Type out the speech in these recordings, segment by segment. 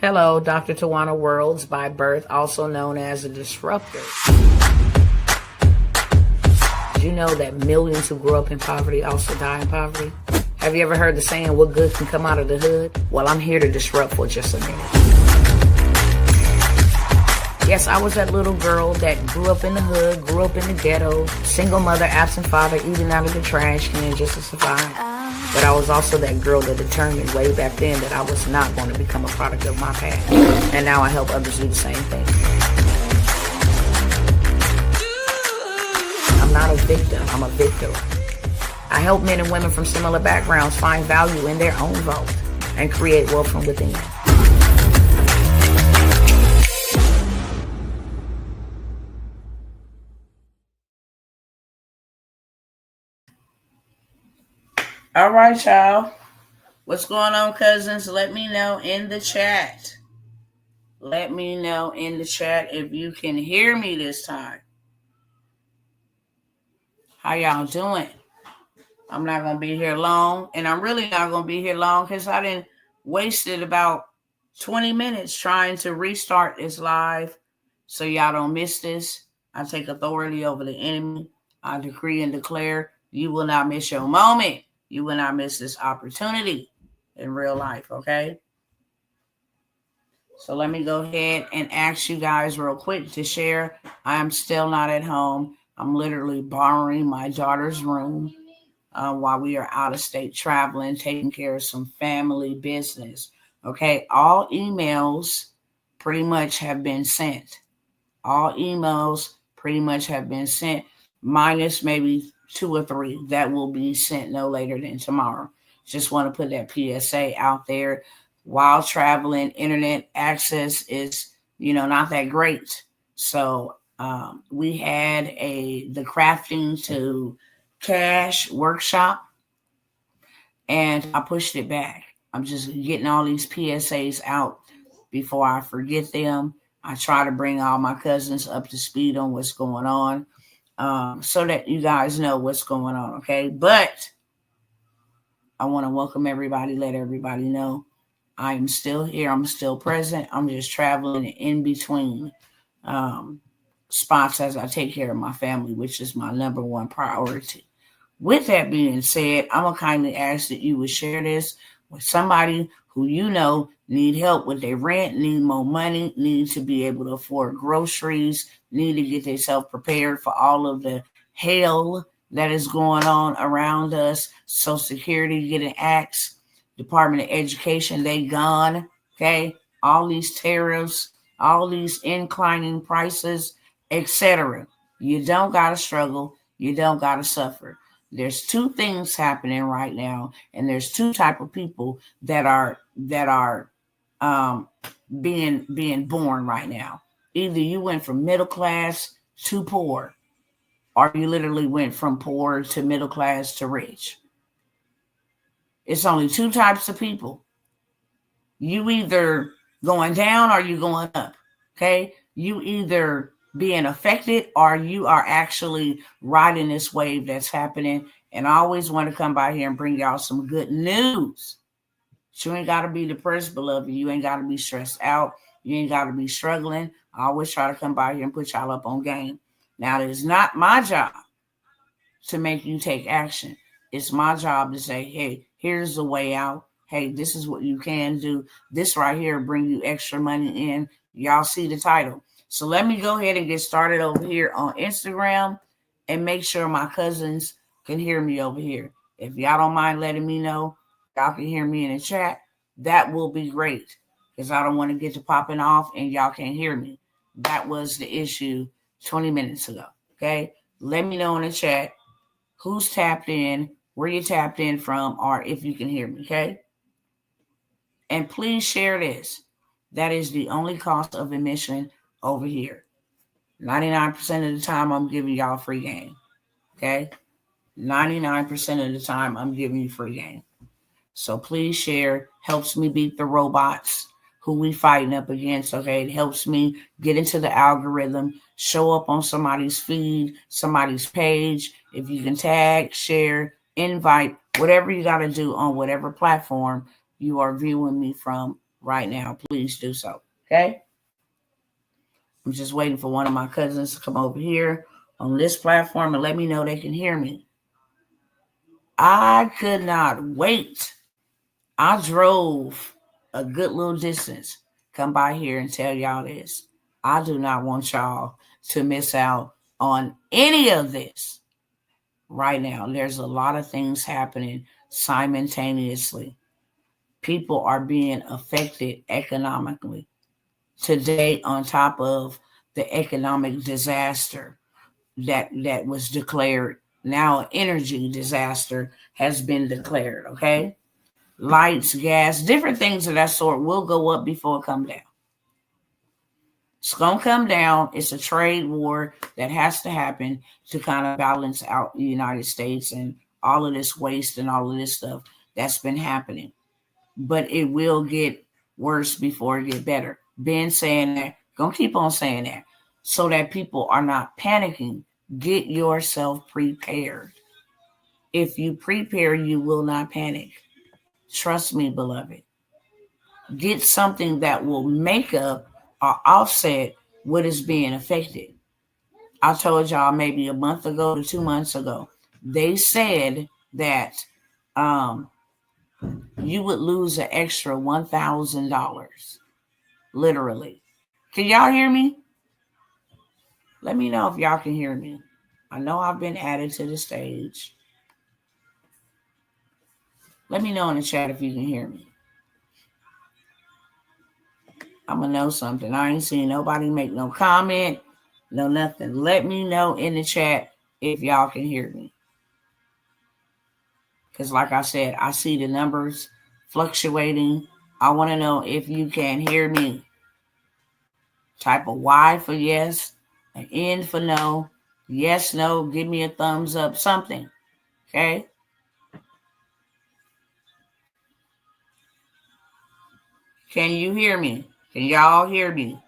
Hello, Dr. Tawana Worlds by birth, also known as a disruptor. Did you know that millions who grew up in poverty also die in poverty? Have you ever heard the saying, what good can come out of the hood? Well, I'm here to disrupt for just a minute. Yes, I was that little girl that grew up in the hood, grew up in the ghetto, single mother, absent father, eating out of the trash can just to survive. But I was also that girl that determined way back then that I was not going to become a product of my past. And now I help others do the same thing. I'm not a victim, I'm a victor. I help men and women from similar backgrounds find value in their own vote and create wealth from within. All right, y'all. What's going on, cousins? Let me know in the chat. Let me know in the chat if you can hear me this time. How y'all doing? I'm not going to be here long, and I'm really not going to be here long because I didn't wasted about 20 minutes trying to restart this live so y'all don't miss this. I take authority over the enemy. I decree and declare you will not miss your moment. You will not miss this opportunity in real life, okay? So let me go ahead and ask you guys real quick to share. I'm still not at home. I'm literally borrowing my daughter's room while we are out of state traveling, taking care of some family business. Okay, all emails pretty much have been sent. All emails pretty much have been sent, minus maybe 2 or 3 that will be sent no later than tomorrow. Just want to put that PSA out there. While traveling, internet access is, not that great. So we had the crafting to cash workshop, and I pushed it back. I'm just getting all these PSAs out before I forget them. I try to bring all my cousins up to speed on what's going on so that you guys know what's going on, okay? But I want to welcome everybody, let everybody know I am still here. I'm still present. I'm just traveling in between spots as I take care of my family, which is my number one priority. With that being said, I'm going to kindly ask that you would share this with somebody who need help with their rent, need more money, need to be able to afford groceries, need to get themselves prepared for all of the hell that is going on around us. Social Security getting axed, Department of Education, they gone, okay? All these tariffs, all these inclining prices, etc. You don't got to struggle. You don't got to suffer. There's 2 things happening right now, and there's 2 type of people that are being born right now. Either you went from middle class to poor, or you literally went from poor to middle class to rich. It's only 2 types of people. You either going down or you going up, okay? You either being affected or you are actually riding this wave that's happening. And I always want to come by here and bring y'all some good news. You ain't got to be depressed, beloved. You ain't got to be stressed out. You ain't got to be struggling. I always try to come by here and put y'all up on game. Now, it is not my job to make you take action. It's my job to say, hey, here's the way out. Hey, this is what you can do. This right here bring you extra money in. Y'all see the title. So let me go ahead and get started over here on Instagram and make sure my cousins can hear me over here. If y'all don't mind letting me know, y'all can hear me in the chat. That will be great because I don't want to get to popping off and y'all can't hear me. That was the issue 20 minutes ago, okay? Let me know in the chat who's tapped in, where you tapped in from, or if you can hear me, okay? And please share this. That is the only cost of admission over here. 99% of the time, I'm giving y'all free game, okay? 99% of the time, I'm giving you free game. So please share. Helps me beat the robots who we fighting up against, okay? It helps me get into the algorithm, show up on somebody's feed, somebody's page. If you can tag, share, invite, whatever you got to do on whatever platform you are viewing me from, right now, please do so. Okay? I'm just waiting for one of my cousins to come over here on this platform and let me know they can hear me. I could not wait. I drove a good little distance, come by here and tell y'all this. I do not want y'all to miss out on any of this right now. There's a lot of things happening simultaneously. People are being affected economically. Today, on top of the economic disaster that was declared, now an energy disaster has been declared, okay? Lights, gas, different things of that sort will go up before it come down. It's going to come down. It's a trade war that has to happen to kind of balance out the United States and all of this waste and all of this stuff that's been happening. But it will get worse before it get better. Been saying that, going to keep on saying that, so that people are not panicking. Get yourself prepared. If you prepare, you will not panic. Trust me, beloved. Get something that will make up or offset what is being affected. I told y'all maybe a month ago to 2 months ago, they said that you would lose an extra $1,000. Literally. Can y'all hear me? Let me know if y'all can hear me. I know I've been added to the stage. Let me know in the chat if you can hear me. I'm going to know something. I ain't seen nobody make no comment, no nothing. Let me know in the chat if y'all can hear me. Because like I said, I see the numbers fluctuating. I want to know if you can hear me. Type a Y for yes, an N for no, yes, no, give me a thumbs up, something. Okay? Can you hear me? Can y'all hear me?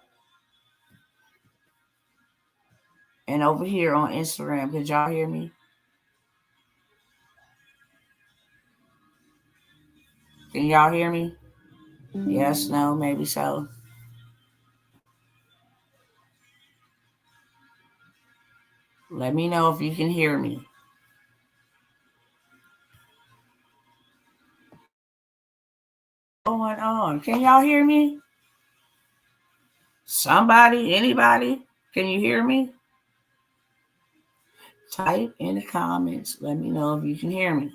And over here on Instagram, can y'all hear me? Can y'all hear me? Yes, no, maybe so. Let me know if you can hear me. What's going on? Can y'all hear me? Somebody, anybody? Can you hear me? Type in the comments. Let me know if you can hear me.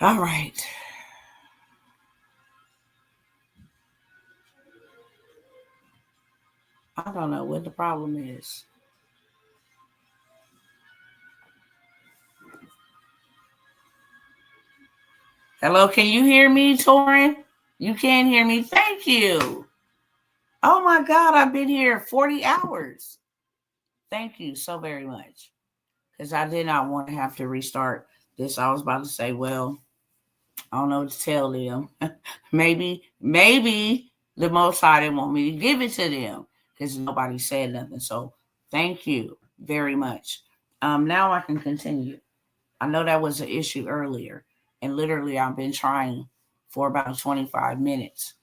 All right. I don't know what the problem is. Hello, can you hear me, Torin? You can hear me. Thank you. Oh my God, I've been here 40 hours. Thank you so very much. Because I did not want to have to restart this. I was about to say, well, I don't know what to tell them. maybe the Most High didn't want me to give it to them because nobody said nothing. So thank you very much. Now I can continue. I know that was an issue earlier, and literally I've been trying for about 25 minutes.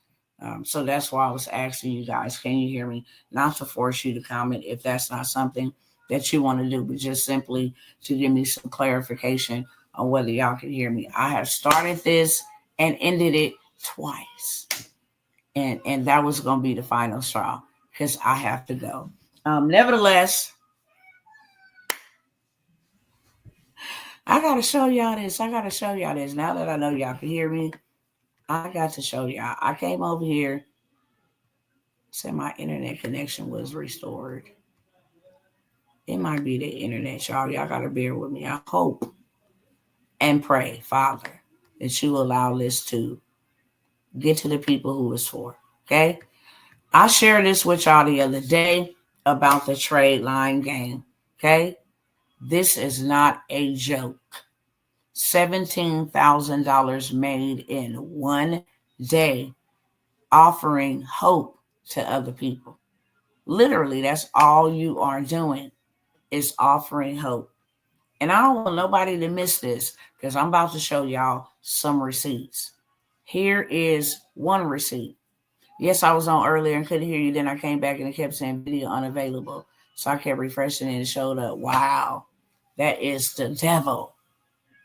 So that's why I was asking you guys, can you hear me? Not to force you to comment if that's not something that you want to do, but just simply to give me some clarification on whether y'all can hear me. I have started this and ended it twice. And that was going to be the final straw because I have to go. Nevertheless, I got to show y'all this. Now that I know y'all can hear me, I got to show y'all. I came over here, said my internet connection was restored. It might be the internet, y'all. Y'all got to bear with me. I hope and pray, Father, that you allow this to get to the people who it's for. Okay? I shared this with y'all the other day about the trade line game. Okay? This is not a joke. $17,000 made in one day, offering hope to other people. Literally, that's all you are doing. is offering hope. And I don't want nobody to miss this because I'm about to show y'all some receipts. Here is one receipt. Yes, I was on earlier and couldn't hear you. Then I came back and it kept saying video unavailable. So I kept refreshing and it showed up. Wow, that is the devil.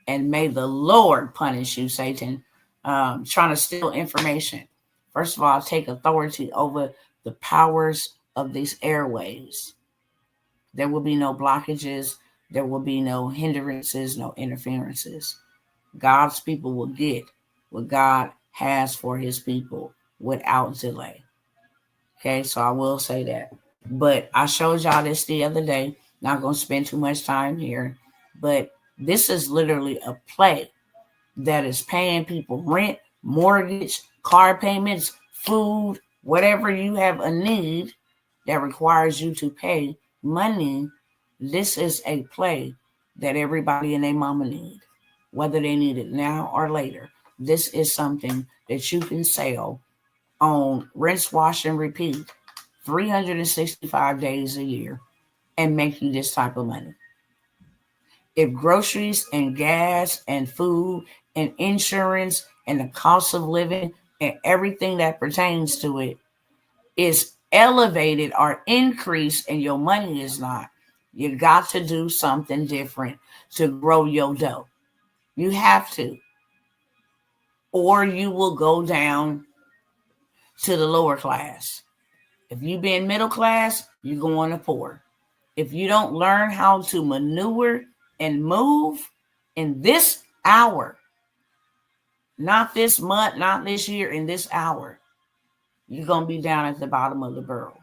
And may the Lord punish you, Satan, trying to steal information. First of all, take authority over the powers of these airways. There will be no blockages. There will be no hindrances, no interferences. God's people will get what God has for his people without delay. Okay, so I will say that. But I showed y'all this the other day. Not going to spend too much time here. But this is literally a play that is paying people rent, mortgage, car payments, food, whatever you have a need that requires you to pay money. This is a play that everybody and their mama need, whether they need it now or later. This is something that you can sell on rinse, wash, and repeat 365 days a year and make you this type of money. If groceries and gas and food and insurance and the cost of living and everything that pertains to it is elevated or increased and your money is not, you got to do something different to grow your dough. You have to. Or you will go down to the lower class. If you've been middle class, you're going to poor. If you don't learn how to maneuver and move in this hour, not this month, not this year, in this hour, you're going to be down at the bottom of the barrel.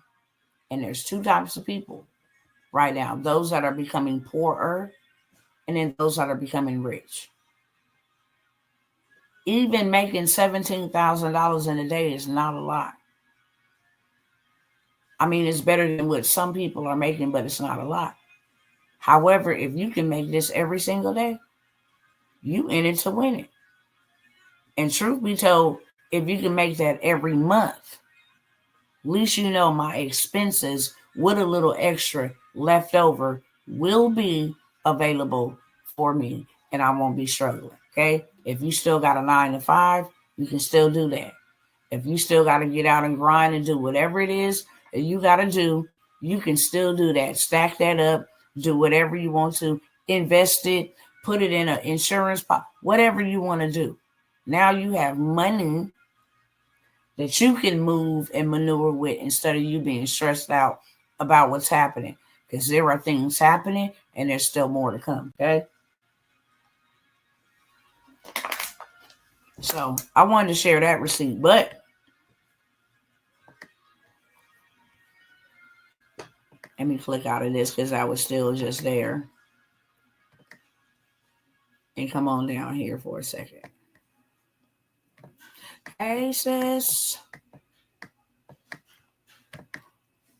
And there's two types of people right now. Those that are becoming poorer and then those that are becoming rich. Even making $17,000 in a day is not a lot. I mean, it's better than what some people are making, but it's not a lot. However, if you can make this every single day, you in it to win it. And truth be told, if you can make that every month, at least you know my expenses with a little extra left over will be available for me and I won't be struggling. Okay. If you still got a 9-to-5, you can still do that. If you still got to get out and grind and do whatever it is that you got to do, you can still do that. Stack that up, do whatever you want to, invest it, put it in an insurance pot, whatever you want to do. Now you have money that you can move and maneuver with instead of you being stressed out about what's happening. Because there are things happening and there's still more to come. Okay. So I wanted to share that receipt, but let me click out of this because I was still just there. And come on down here for a second. Hey, sis.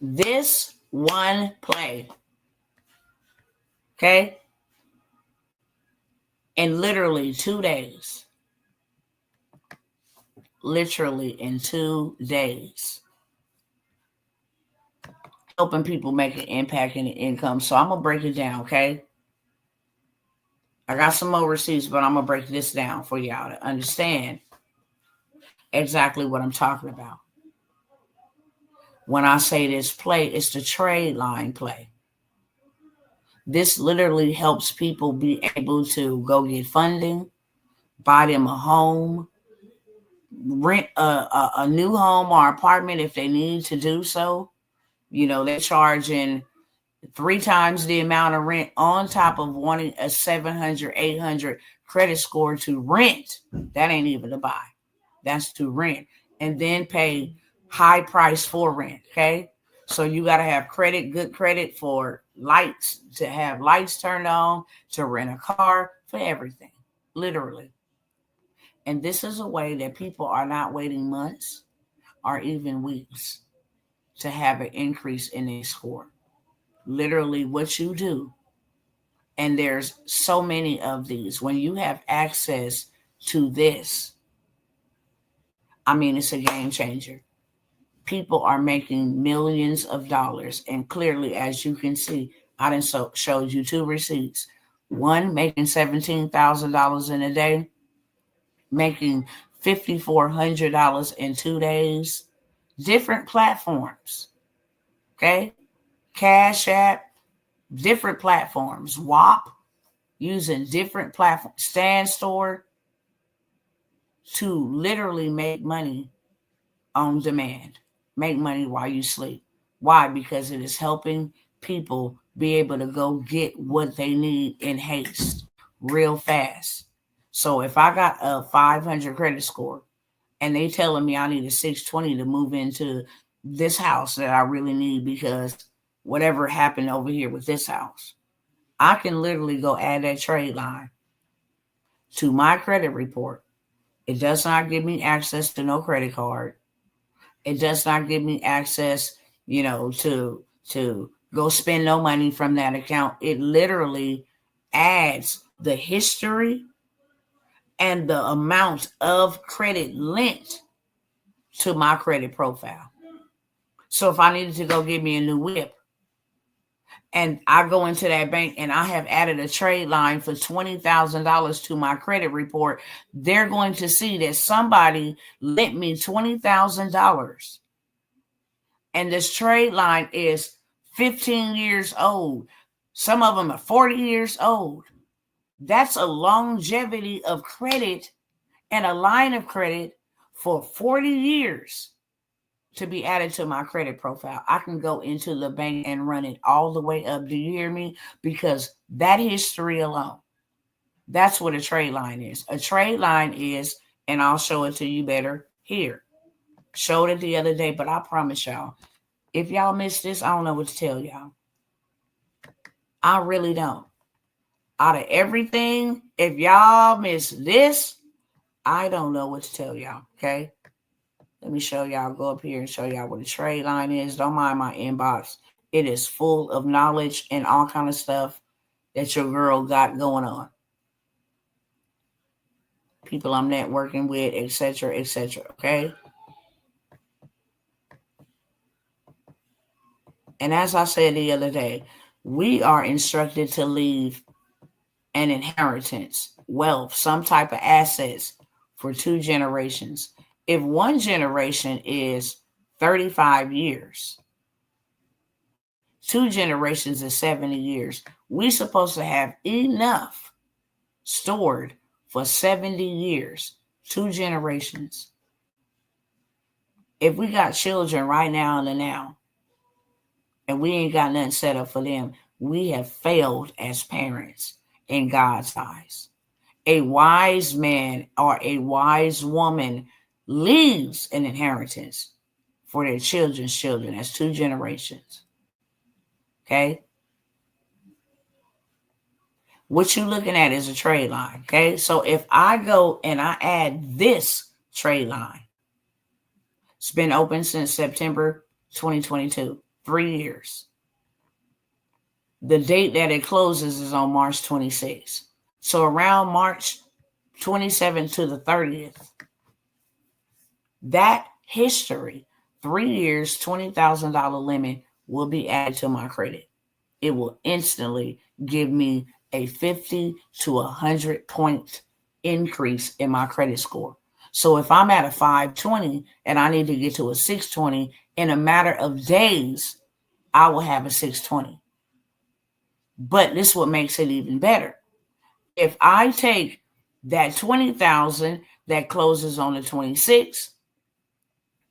This one play. Okay. In literally 2 days. Literally in 2 days. Helping people make an impact in the income. So I'm going to break it down, okay? I got some more receipts, but I'm going to break this down for y'all to understand exactly what I'm talking about. When I say this play, it's the trade line play. This literally helps people be able to go get funding, buy them a home, rent a new home or apartment if they need to do so. You know, they're charging 3 times the amount of rent on top of wanting a 700, 800 credit score to rent. That ain't even to buy. That's to rent. And then pay high price for rent, okay? So you got to have credit, good credit for lights, to have lights turned on, to rent a car, for everything, literally. And this is a way that people are not waiting months or even weeks to have an increase in their score. Literally what you do. And there's so many of these. When you have access to this, I mean, it's a game changer. People are making millions of dollars. And clearly, as you can see, I done showed you 2 receipts. One making $17,000 in a day, making $5,400 in 2 days. Different platforms, okay? Cash App, different platforms. WAP, using different platforms. Stand Store, to literally make money on demand. Make money while you sleep. Why? Because it is helping people be able to go get what they need in haste, real fast. So if I got a 500 credit score and they telling me I need a 620 to move into this house that I really need because whatever happened over here with this house, I can literally go add that trade line to my credit report. It does not give me access to no credit card. It does not give me access, to go spend no money from that account. It literally adds the history and the amount of credit linked to my credit profile. So if I needed to go get me a new whip and I go into that bank and I have added a trade line for $20,000 to my credit report, they're going to see that somebody lent me $20,000. And this trade line is 15 years old. Some of them are 40 years old. That's a longevity of credit and a line of credit for 40 years to be added to my credit profile. I can go into the bank and run it all the way up. Do you hear me? Because that history alone, that's what a trade line is. A trade line is, and I'll show it to you better here. Showed it the other day, but I promise y'all, if y'all missed this, I don't know what to tell y'all. I really don't. Out of everything, if y'all miss this, I don't know what to tell y'all, okay? Let me show y'all, go up here and show y'all what a trade line is. Don't mind my inbox. It is full of knowledge and all kind of stuff that your girl got going on. People I'm networking with, etc., okay? And as I said the other day, we are instructed to leave an inheritance, wealth, some type of assets for 2 generations. If one generation is 35 years, 2 generations is 70 years. We're supposed to have enough stored for 70 years, 2 generations. If we got children right now in the now, and we ain't got nothing set up for them, we have failed as parents in God's eyes. A wise man or a wise woman leaves an inheritance for their children's children. That's 2 generations. Okay? What you're looking at is a trade line. Okay? So if I go and I add this trade line, it's been open since September 2022, 3 years. The date that it closes is on March 26th. So around March 27th to the 30th, that history, 3 years, $20,000 limit will be added to my credit. It will instantly give me a 50 to 100 point increase in my credit score. So if I'm at a 520 and I need to get to a 620, in a matter of days, I will have a 620. But this is what makes it even better. If I take that 20,000 that closes on the 26th,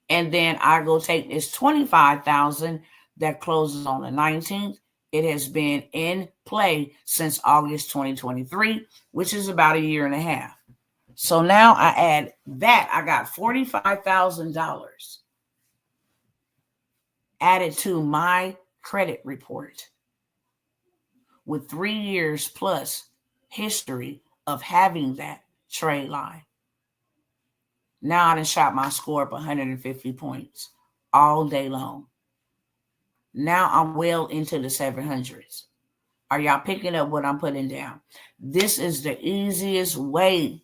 and then I go take this 25,000 that closes on the 19th, it has been in play since August 2023, which is about a year and a half. So now I add that. I got $45,000 added to my credit report with 3 years plus history of having that trade line. Now I done shot my score up 150 points all day long. Now I'm well into the 700s. Are y'all picking up what I'm putting down? This is the easiest way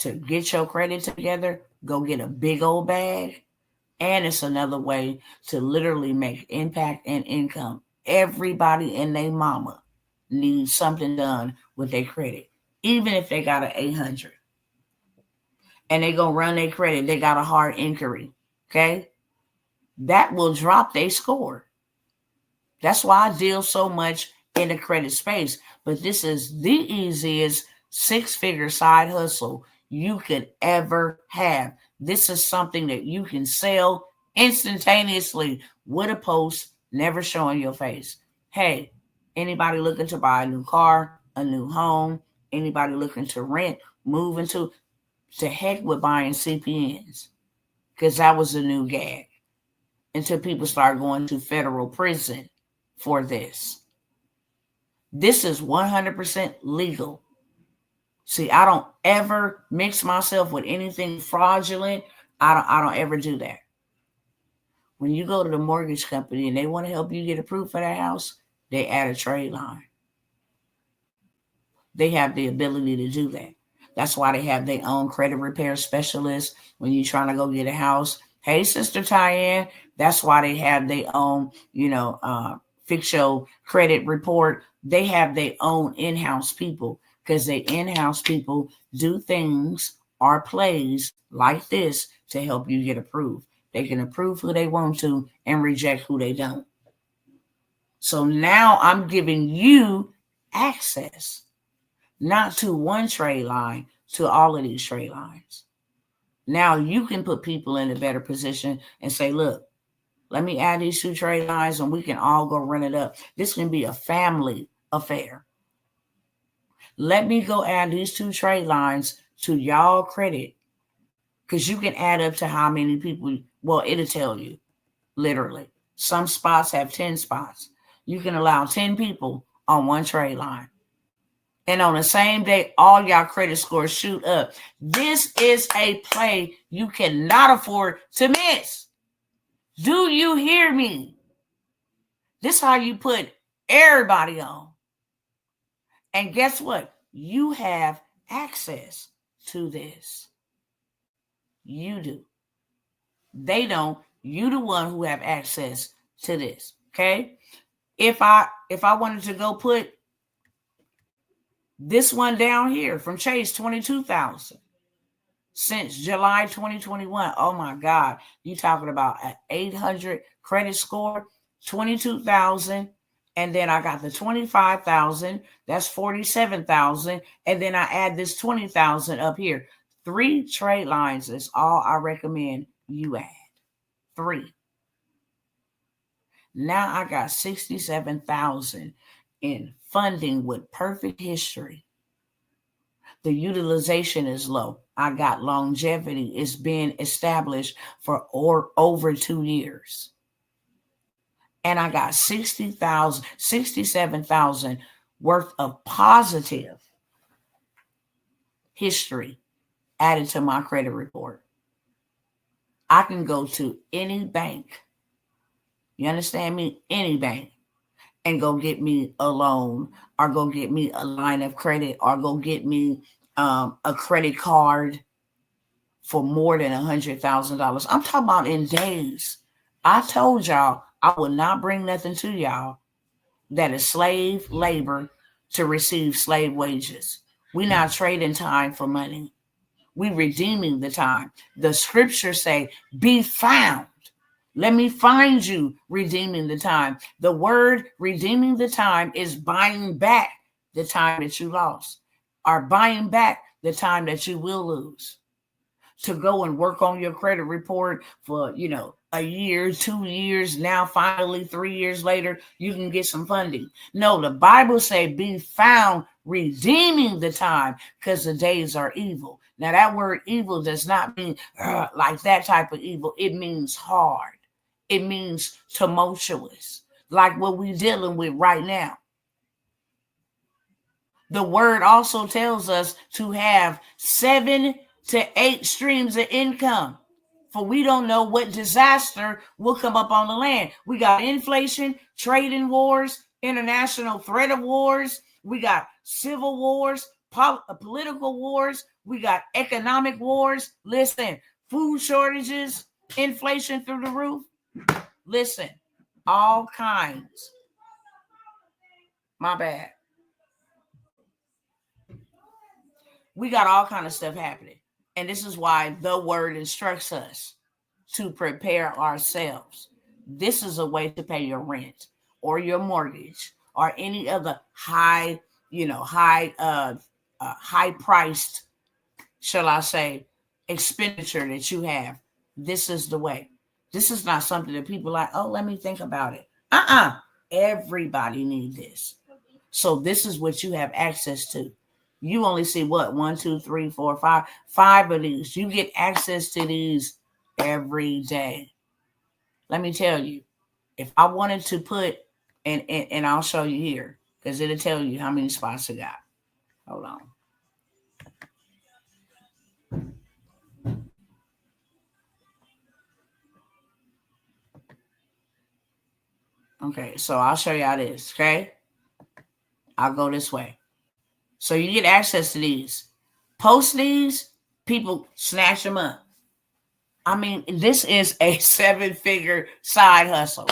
to get your credit together. Go get a big old bag. And it's another way to literally make impact and income Everybody and their mama needs something done with their credit, even if they got an 800. And they gonna run their credit, they got a hard inquiry, okay? That will drop their score. That's why I deal so much in the credit space. But this is the easiest 6-figure side hustle you could ever have. This is something that you can sell instantaneously with a post, never showing your face. Hey, anybody looking to buy a new car, a new home, anybody looking to rent, move into, to heck with buying CPNs, because that was a new gag until people start going to federal prison for this. This is 100% legal. See, I don't ever mix myself with anything fraudulent. I don't ever do that. When you go to the mortgage company and they want to help you get approved for that house, they add a trade line. They have the ability to do that. That's why they have their own credit repair specialist when you're trying to go get a house. Hey, Sister Tyann, that's why they have their own, fix your credit report. They have their own in-house people, because they in-house people do things or plays like this to help you get approved. They can approve who they want to and reject who they don't. So now I'm giving you access, not to one trade line, to all of these trade lines. Now you can put people in a better position and say, look, let me add these 2 trade lines and we can all go run it up. This can be a family affair. Let me go add these 2 trade lines to y'all credit, because you can add up to how many people. Well, it'll tell you, literally. Some spots have 10 spots. You can allow 10 people on one trade line. And on the same day, all y'all credit scores shoot up. This is a play you cannot afford to miss. Do you hear me? This is how you put everybody on. And guess what? You have access to this. You do. They don't. You the one who have access to this. Okay? If I wanted to go put this one down here from Chase, 22,000 since July 2021. Oh my God. You talking about an 800 credit score, 22,000. And then I got the 25,000. That's 47,000. And then I add this 20,000 up here. 3 trade lines is all I recommend you add. 3. Now I got 67,000 in funding with perfect history. The utilization is low. I got longevity. It's been established for over 2 years. And I got 67,000 worth of positive history added to my credit report. I can go to any bank. You understand me? Any bank. And go get me a loan, or go get me a line of credit, or go get me a credit card for more than $100,000. I'm talking about in days. I told y'all I will not bring nothing to y'all that is slave labor to receive slave wages. We're not trading time for money. We redeeming the time. The scriptures say, be found. Let me find you, redeeming the time. The word redeeming the time is buying back the time that you lost, or buying back the time that you will lose. To go and work on your credit report for, a year, 2 years. Now, finally, 3 years later, you can get some funding. No, the Bible say be found redeeming the time, because the days are evil. Now, that word evil does not mean like that type of evil. It means hard. It means tumultuous, like what we're dealing with right now. The word also tells us to have 7 to 8 streams of income, for we don't know what disaster will come up on the land. We got inflation, trading wars, international threat of wars. We got civil wars, political wars. We got economic wars. Listen, food shortages, inflation through the roof. Listen, all kinds My bad. We got all kind of stuff happening. And this is why the word instructs us to prepare ourselves. This is a way to pay your rent or your mortgage or any other high priced, shall I say, expenditure that you have. This is the way. This is not something that people are like, oh, let me think about it. Everybody needs this. So this is what you have access to. You only see what? 1, 2, 3, 4, 5. 5 of these. You get access to these every day. Let me tell you, if I wanted to put, and I'll show you here, because it'll tell you how many spots I got. Hold on. Okay, so I'll show you how this, okay? I'll go this way. So you get access to these. Post these, people snatch them up. I mean, this is a 7-figure side hustle.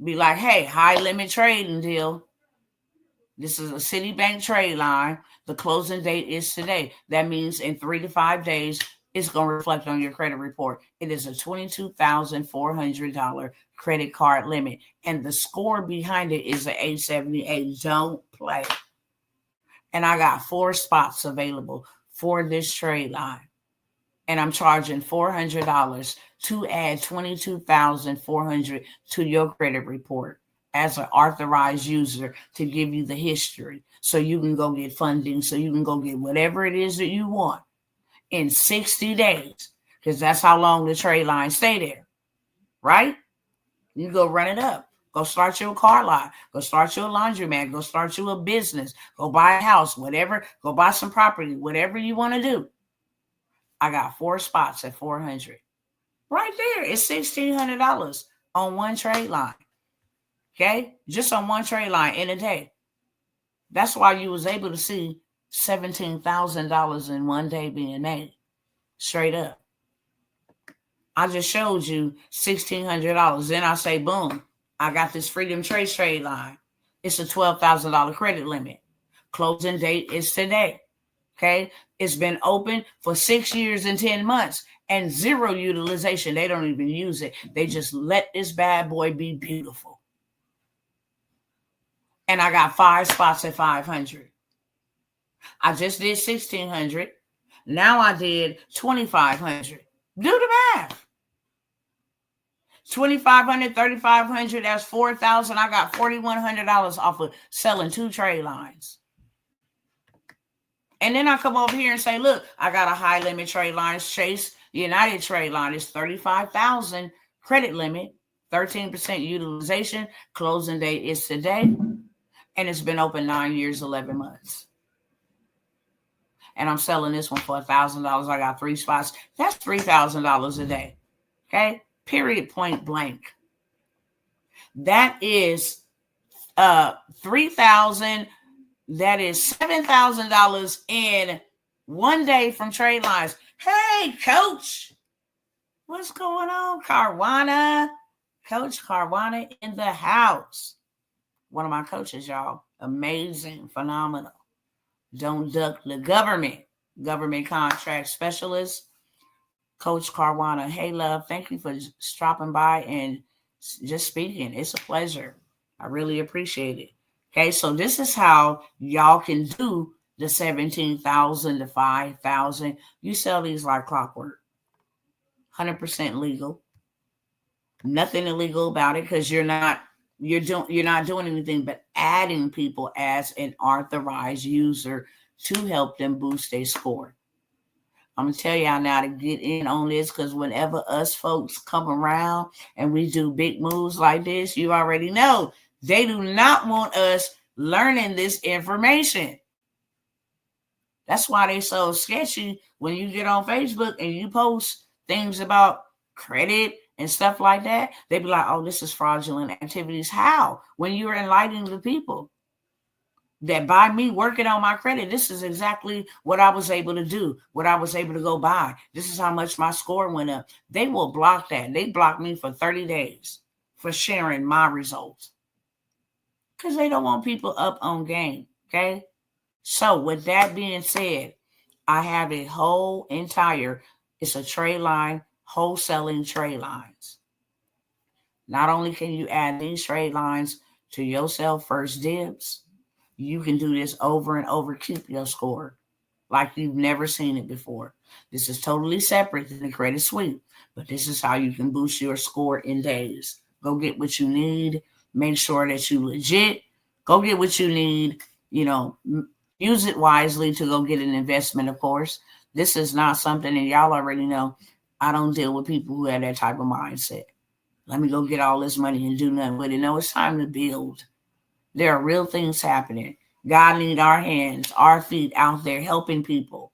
Be like, hey, high limit trading deal. This is a Citibank trade line. The closing date is today. That means in 3 to 5 days, it's going to reflect on your credit report. It is a $22,400 credit card limit. And the score behind it is an 878. Don't play. And I got 4 spots available for this trade line. And I'm charging $400 to add $22,400 to your credit report as an authorized user to give you the history so you can go get funding, so you can go get whatever it is that you want in 60 days, because that's how long the trade lines stay there, right? You go run it up. Go start your car lot. Go start your laundromat. Go start you a business. Go buy a house, whatever. Go buy some property, whatever you want to do. I got 4 spots at $400. Right there, it's $1,600 on one trade line. Okay? Just on one trade line in a day. That's why you was able to see $17,000 in one day being made. Straight up. I just showed you $1,600. Then I say, boom, I got this Freedom trade line. It's a $12,000 credit limit. Closing date is today. Okay? It's been open for 6 years and 10 months and 0 utilization. They don't even use it. They just let this bad boy be beautiful. And I got 5 spots at $500. I just did $1,600. Now I did $2,500. Do the math. $2,500, $3,500, that's $4,000. I got $4,100 off of selling 2 trade lines. And then I come over here and say, look, I got a high limit trade line. Chase United trade line is $35,000 credit limit, 13% utilization. Closing date is today. And it's been open 9 years, 11 months. And I'm selling this one for $1,000. I got 3 spots. That's $3,000 a day. Okay? Period, point blank. That is $3,000. That is $7,000 in one day from trade lines. Hey, Coach. What's going on, Carwana? Coach Carwana in the house. One of my coaches, y'all. Amazing, phenomenal. Don't duck the government contract specialist. Coach Carwana. Hey, love. Thank you for stopping by and just speaking. It's a pleasure. I really appreciate it. Okay, so this is how y'all can do the $17,000 to $5,000. You sell these like clockwork. 100% legal. Nothing illegal about it because you're not doing anything but adding people as an authorized user to help them boost their score. I'm gonna tell y'all now to get in on this because whenever us folks come around and we do big moves like this, you already know they do not want us learning this information. That's why they so sketchy when you get on Facebook and you post things about credit and stuff like that. They be like, oh, this is fraudulent activities. How? When you're enlightening the people that by me working on my credit, this is exactly what I was able to do, what I was able to go buy. This is how much my score went up. They will block that. They blocked me for 30 days for sharing my results. because they don't want people up on game. Okay. So with that being said, I have a whole entire, it's a trade line, wholesaling trade lines. Not only can you add these trade lines to your sell first dibs, you can do this over and over, keep your score like you've never seen it before. This is totally separate than the credit sweep, but this is how you can boost your score in days. Go get what you need. Make sure that you legit. Go get what you need. Use it wisely to go get an investment, of course. This is not something, and y'all already know, I don't deal with people who have that type of mindset. Let me go get all this money and do nothing with it. No, it's time to build. There are real things happening. God need our hands, our feet out there helping people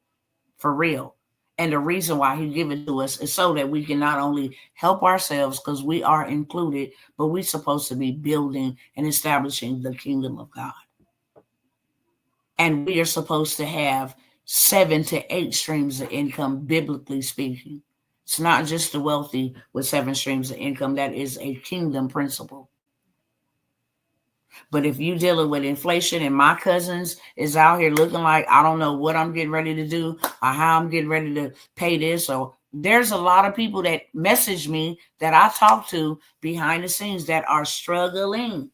for real. And the reason why he give it to us is so that we can not only help ourselves, because we are included, but we're supposed to be building and establishing the kingdom of God. And we are supposed to have 7 to 8 streams of income, biblically speaking. It's not just the wealthy with 7 streams of income. That is a kingdom principle. But if you dealing with inflation and my cousins is out here looking like, I don't know what I'm getting ready to do or how I'm getting ready to pay this. So there's a lot of people that message me that I talk to behind the scenes that are struggling.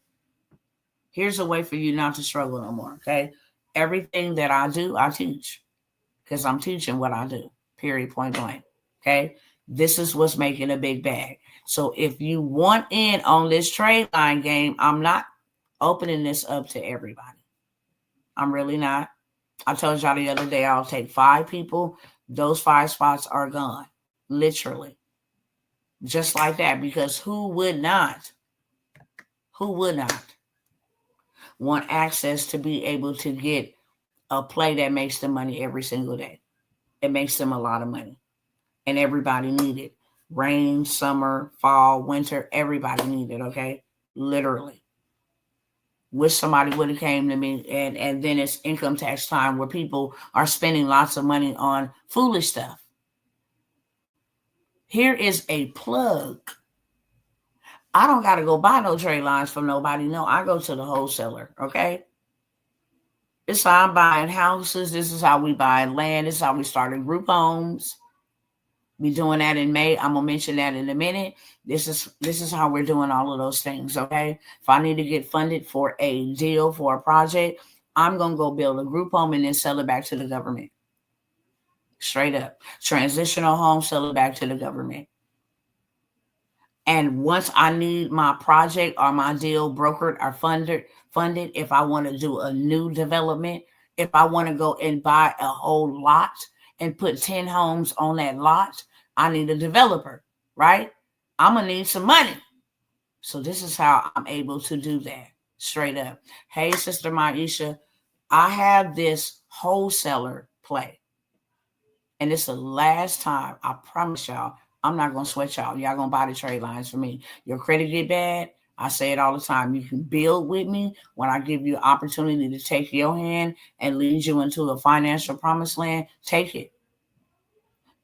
Here's a way for you not to struggle no more, okay? Everything that I do, I teach because I'm teaching what I do, period, point blank, okay? This is what's making a big bag. So if you want in on this trade line game, I'm not opening this up to everybody. I'm really not. I told y'all the other day I'll take 5 people. Those 5 spots are gone. Literally. Just like that. Because who would not want access to be able to get a play that makes them money every single day? It makes them a lot of money. And everybody need it. Rain, summer, fall, winter, everybody need it, okay? Literally. Wish somebody would have came to me, and then it's income tax time where people are spending lots of money on foolish stuff. Here is a plug. I don't got to go buy no trade lines from nobody. No, I go to the wholesaler, okay? This is how I'm buying houses. This is how we buy land. This is how we started group homes. Be doing that in May. I'm going to mention that in a minute. This is how we're doing all of those things, okay? If I need to get funded for a deal, for a project, I'm going to go build a group home and then sell it back to the government. Straight up. Transitional home, sell it back to the government. And once I need my project or my deal brokered or funded, if I want to do a new development, if I want to go and buy a whole lot and put 10 homes on that lot, I need a developer, right? I'm going to need some money. So this is how I'm able to do that, straight up. Hey, Sister Maisha, I have this wholesaler play. And it's the last time, I promise y'all, I'm not going to sweat y'all. Y'all going to buy the trade lines for me. Your credit get bad. I say it all the time. You can build with me when I give you opportunity to take your hand and lead you into a financial promised land. Take it.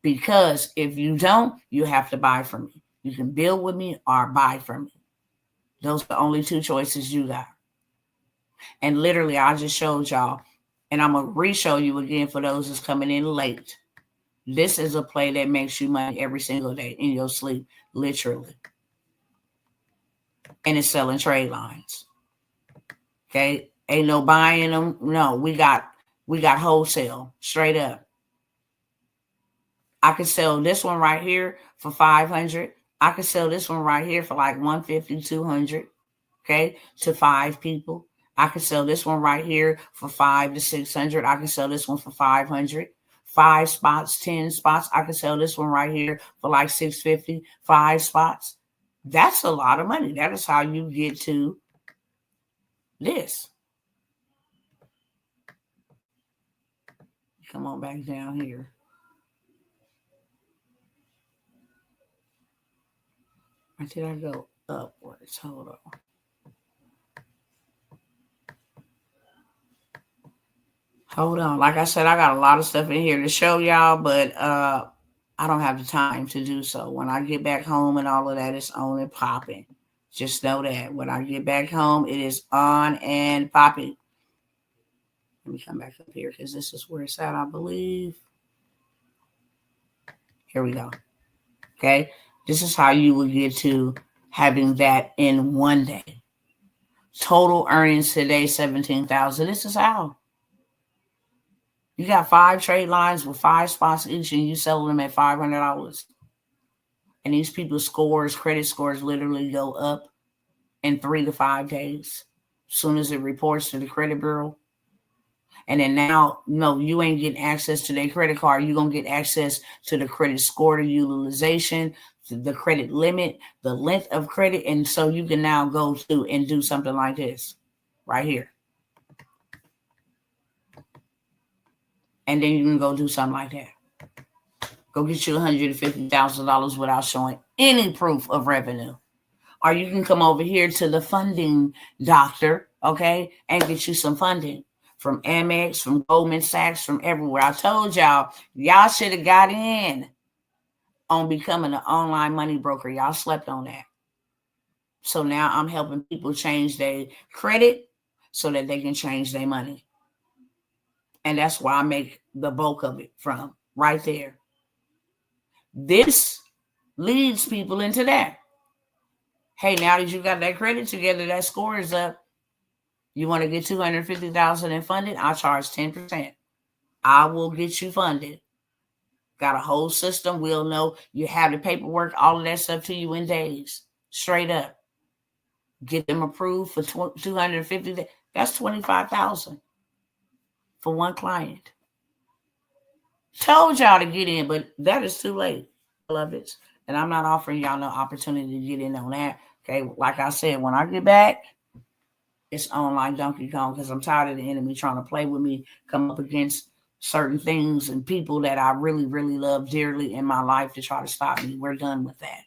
Because if you don't, you have to buy from me. You can build with me or buy from me. Those are the only 2 choices you got. And literally, I just showed y'all. And I'm going to re-show you again for those that's coming in late. This is a play that makes you money every single day in your sleep, literally. And it's selling trade lines. Okay? Ain't no buying them. No, we got wholesale, straight up. I could sell this one right here for $500. I could sell this one right here for like $150, $200, okay, to 5 people. I could sell this one right here for $500 to $600. I could sell this one for $500. 5 spots, 10 spots. I could sell this one right here for like $650. 5 spots. That's a lot of money. That is how you get to this. Come on back down here. Or did I go upwards? Hold on. Hold on. Like I said, I got a lot of stuff in here to show y'all, but I don't have the time to do so. When I get back home and all of that, it's on and popping. Just know that when I get back home, it is on and popping. Let me come back up here because this is where it's at, I believe. Here we go. Okay. This is how you will get to having that in one day. Total earnings today, 17,000. This is how. You got 5 trade lines with 5 spots each, and you sell them at $500. And these people's scores, credit scores, literally go up in 3 to 5 days. As soon as it reports to the credit bureau. And then now, no, you ain't getting access to their credit card. You're going to get access to the credit score, the utilization, the credit limit, the length of credit. And so you can now go to and do something like this right here. And then you can go do something like that. Go get you $150,000 without showing any proof of revenue. Or you can come over here to the funding doctor, okay, and get you some funding from Amex, from Goldman Sachs, from everywhere. I told y'all should have got in on becoming an online money broker. Y'all slept on that. So now I'm helping people change their credit so that they can change their money. And that's where I make the bulk of it from, right there. This leads people into that. Hey, now that you got that credit together, that score is up. You want to get $250,000 in funded? I'll charge 10%. I will get you funded. Got a whole system. We'll know you have the paperwork, all of that stuff to you in days. Straight up. Get them approved for $250,000. That's $25,000 for one client. Told y'all to get in, but that is too late. I love it. And I'm not offering y'all no opportunity to get in on that. Okay, like I said, when I get back, it's on like Donkey Kong because I'm tired of the enemy trying to play with me, come up against certain things and people that I really, really love dearly in my life to try to stop me. We're done with that.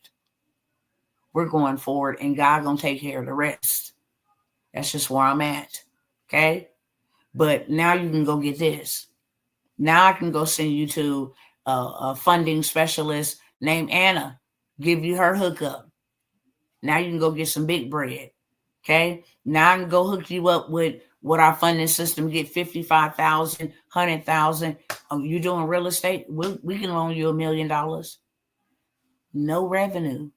We're going forward, and God gonna take care of the rest. That's just where I'm at. Okay? But now you can go get this. Now I can go send you to a funding specialist named Anna, give you her hookup. Now you can go get some big bread. Okay. Now I can go hook you up with what our funding system get 55,000, 100,000. Oh, you doing real estate? We can loan you $1 million. No revenue.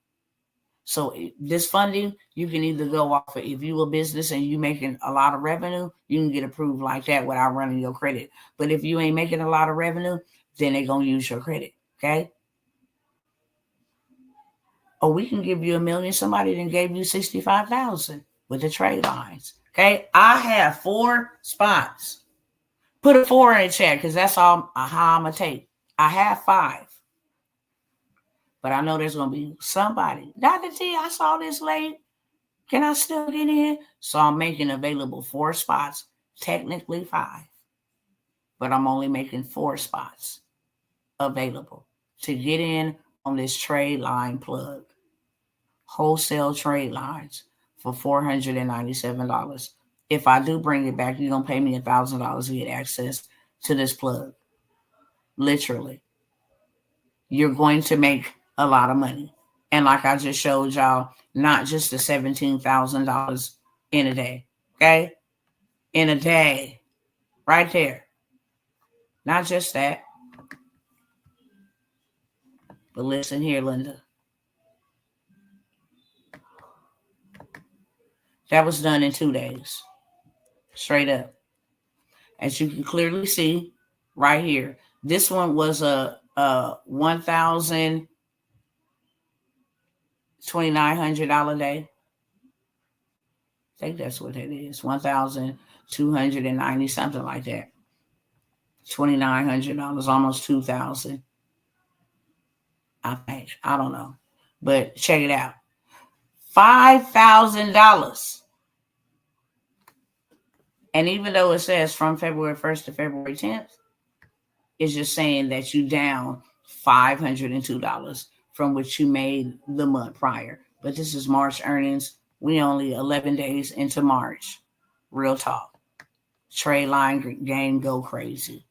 So this funding, you can either go off of, if you a business and you making a lot of revenue, you can get approved like that without running your credit. But if you ain't making a lot of revenue, then they're going to use your credit. Okay. Or we can give you $1 million. Somebody then gave you 65,000 with the trade lines. Okay. I have 4 spots. Put a 4 in the chat because that's all how I'm going to take. I have 5. But I know there's going to be somebody. Dr. T, I saw this late. Can I still get in? So I'm making available 4 spots. Technically 5. But I'm only making 4 spots available to get in on this trade line plug. Wholesale trade lines for $497. If I do bring it back, you're going to pay me $1,000 to get access to this plug. Literally. You're going to make a lot of money. And like I just showed y'all, not just the $17,000 in a day. Okay? In a day. Right there. Not just that. But listen here, Linda. That was done in 2 days. Straight up. As you can clearly see right here. This one was a $1,200 day. I think that's what it is. 1,290, something like that. $2,900, almost $2,000. I think. I don't know. But check it out. $5,000. And even though it says from February 1st to February 10th, it's just saying that you down $502 from what you made the month prior. But this is March earnings. We only 11 days into March. Real talk. Trade line game go crazy.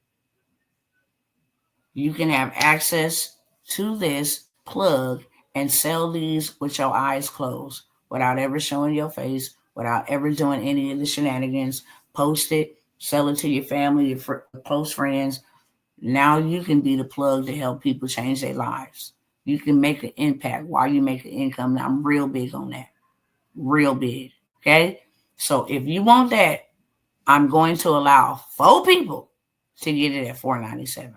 You can have access to this plug and sell these with your eyes closed without ever showing your face, without ever doing any of the shenanigans. Post it, sell it to your family, your close friends. Now you can be the plug to help people change their lives. You can make an impact while you make an income. Now, I'm real big on that. Real big. Okay? So if you want that, I'm going to allow 4 people to get it at $4.97.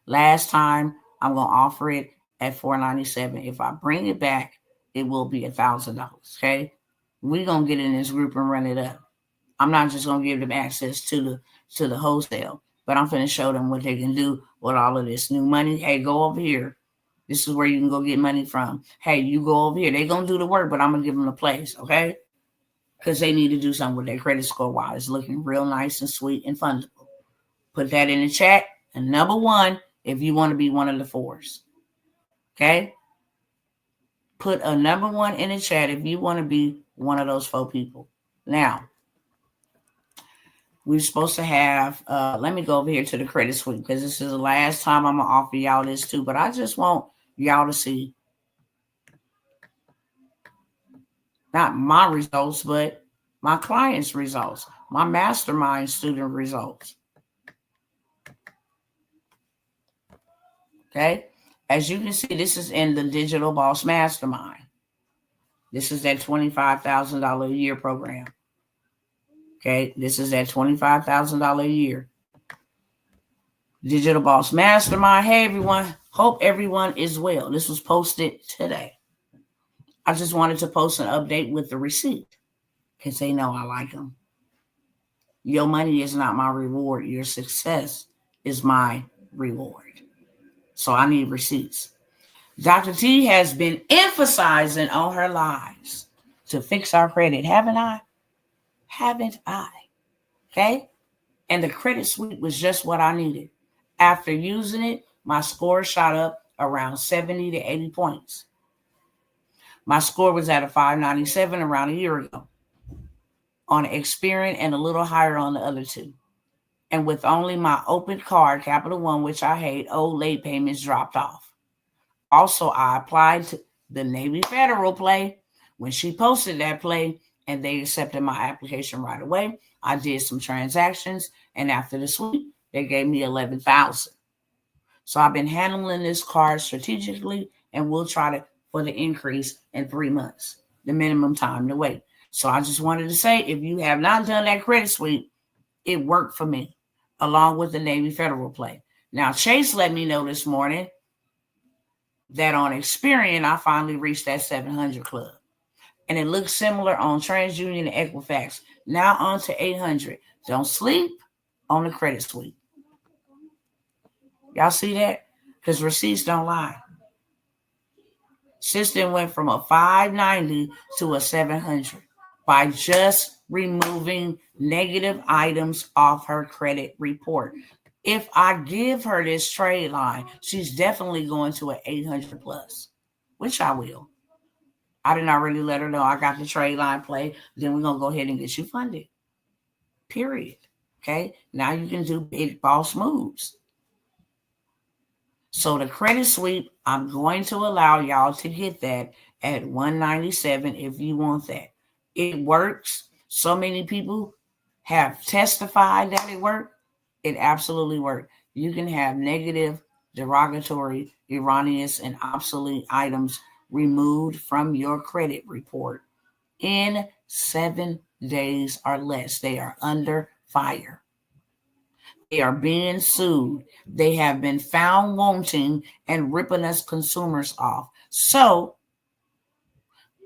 Last time, I'm going to offer it at $4.97. If I bring it back, it will be $1,000. Okay? We're going to get in this group and run it up. I'm not just going to give them access to the wholesale, but I'm going to show them what they can do with all of this new money. Hey, go over here. This is where you can go get money from. Hey, you go over here. They're going to do the work, but I'm going to give them the place, okay? Because they need to do something with their credit score while it's looking real nice and sweet and fundable. Put that in the chat. And number 1, if you want to be one of the 4s, okay? Put a number 1 in the chat if you want to be one of those 4 people. Now, we're supposed to have, let me go over here to the credit suite because this is the last time I'm going to offer y'all this too. But I just want y'all to see not my results, but my clients' results, my mastermind student results. Okay. As you can see, this is in the Digital Boss Mastermind. This is that $25,000 a year program. Okay, this is at $25,000 a year. Digital Boss Mastermind. Hey, everyone. Hope everyone is well. This was posted today. I just wanted to post an update with the receipt because they know I like them. Your money is not my reward. Your success is my reward. So I need receipts. Dr. T has been emphasizing on her lives to fix our credit. Haven't I? Haven't I? Okay? And the credit suite was just what I needed. After using it, my score shot up around 70 to 80 points. My score was at a 597 around a year ago on Experian and a little higher on the other 2. And with only my open card, Capital One, which I hate, old late payments dropped off. Also, I applied to the Navy Federal play. When she posted that play, and they accepted my application right away. I did some transactions, and after the sweep, they gave me $11,000. So I've been handling this card strategically, and we'll try to for the increase in 3 months, the minimum time to wait. So I just wanted to say, if you have not done that credit sweep, it worked for me, along with the Navy Federal play. Now, Chase let me know this morning that on Experian, I finally reached that 700 club. And it looks similar on TransUnion and Equifax. Now on to 800. Don't sleep on the credit suite. Y'all see that? Because receipts don't lie. System went from a 590 to a 700 by just removing negative items off her credit report. If I give her this trade line, she's definitely going to an 800 plus, which I will. I did not really let her know I got the trade line play. Then we're going to go ahead and get you funded. Period. Okay. Now you can do big boss moves. So the credit sweep, I'm going to allow y'all to get that at $197 if you want that. It works. So many people have testified that it worked. It absolutely worked. You can have negative, derogatory, erroneous, and obsolete items removed from your credit report in 7 days or less. They are under fire. They are being sued. They have been found wanting and ripping us consumers off. So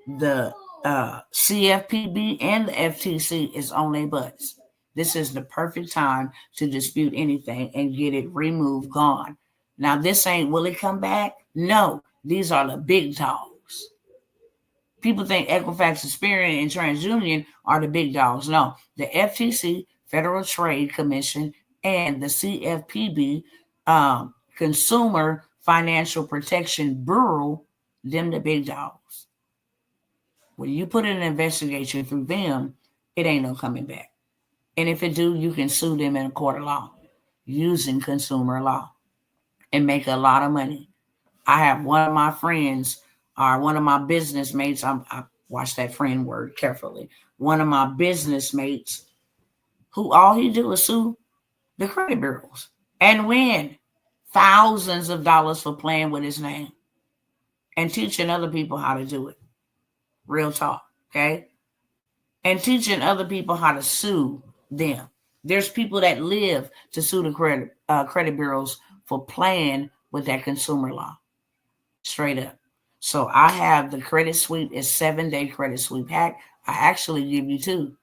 the CFPB and the FTC is on their butts. This is the perfect time to dispute anything and get it removed, gone. Now, this ain't, will it come back? No, these are the big dogs. People think Equifax, Experian, and TransUnion are the big dogs. No, the FTC, Federal Trade Commission, and the CFPB, Consumer Financial Protection Bureau, them the big dogs. When you put in an investigation through them, it ain't no coming back. And if it do, you can sue them in a court of law using consumer law and make a lot of money. I have one of my friends or one of my business mates, Watch that friend word carefully. One of my business mates, who all he do is sue the credit bureaus and win thousands of dollars for playing with his name and teaching other people how to do it. Real talk, okay? And teaching other people how to sue them. There's people that live to sue the credit bureaus for playing with that consumer law. Straight up. So I have the credit sweep. It's 7-day credit sweep hack. I actually give you 2.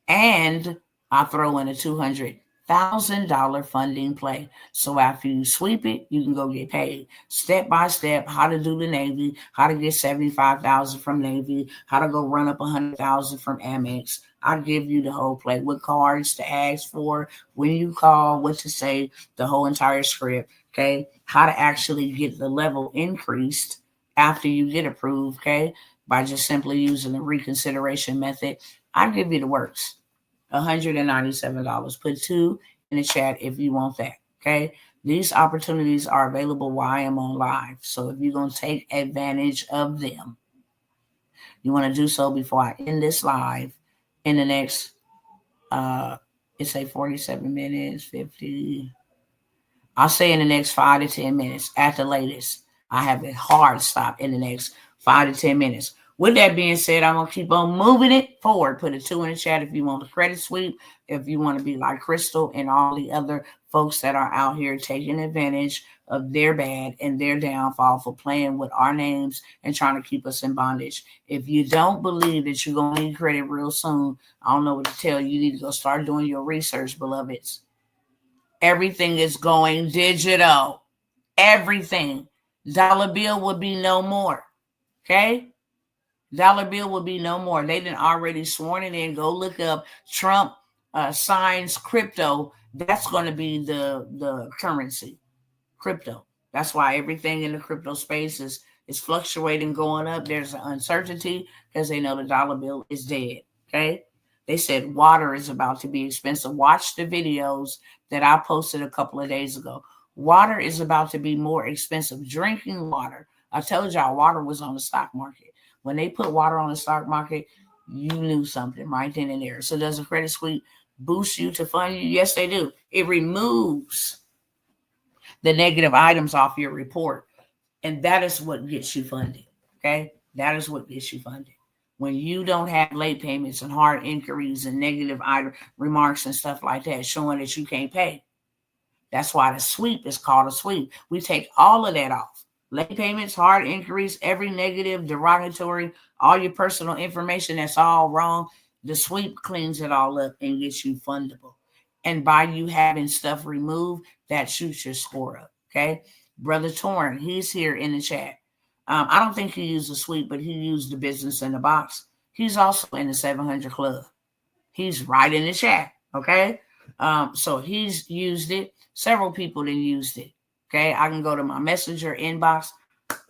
And I throw in a $200,000 funding play. So after you sweep it, you can go get paid. Step by step, how to do the Navy, how to get $75,000 from Navy, how to go run up $100,000 from Amex. I give you the whole play, what cards to ask for, when you call, what to say, the whole entire script. Okay, how to actually get the level increased after you get approved. Okay, by just simply using the reconsideration method. I give you the works. $197. Put 2 in the chat if you want that. Okay. These opportunities are available while I am on live. So if you're going to take advantage of them, you want to do so before I end this live in the next, it's a 47 minutes, 50. I'll say in the next 5 to 10 minutes at the latest. I have a hard stop in the next 5 to 10 minutes. With that being said, I'm going to keep on moving it forward. Put a 2 in the chat if you want the credit sweep, if you want to be like Crystal and all the other folks that are out here taking advantage of their bad and their downfall for playing with our names and trying to keep us in bondage. If you don't believe that you're going to need credit real soon, I don't know what to tell you. You need to go start doing your research, beloveds. Everything is going digital. Everything. Dollar bill will be no more. Okay? Dollar bill will be no more. They didn't already sworn it in. Go look up Trump signs crypto. That's going to be the currency. Crypto. That's why everything in the crypto space is fluctuating, going up. There's an uncertainty because they know the dollar bill is dead. Okay? They said water is about to be expensive. Watch the videos that I posted a couple of days ago. Water is about to be more expensive. Drinking water. I told y'all water was on the stock market. When they put water on the stock market, you knew something right then and there. So does a credit sweep boost you to fund you? Yes, they do. It removes the negative items off your report. And that is what gets you funded. Okay? That is what gets you funded. When you don't have late payments and hard inquiries and negative item remarks and stuff like that showing that you can't pay. That's why the sweep is called a sweep. We take all of that off. Late payments, hard inquiries, every negative, derogatory, all your personal information that's all wrong. The sweep cleans it all up and gets you fundable. And by you having stuff removed, that shoots your score up. Okay. Brother Torn, he's here in the chat. I don't think he used the sweep, but he used the business in the box. He's also in the 700 club. He's right in the chat. Okay. So he's used it. Several people then used it. Okay. I can go to my messenger inbox.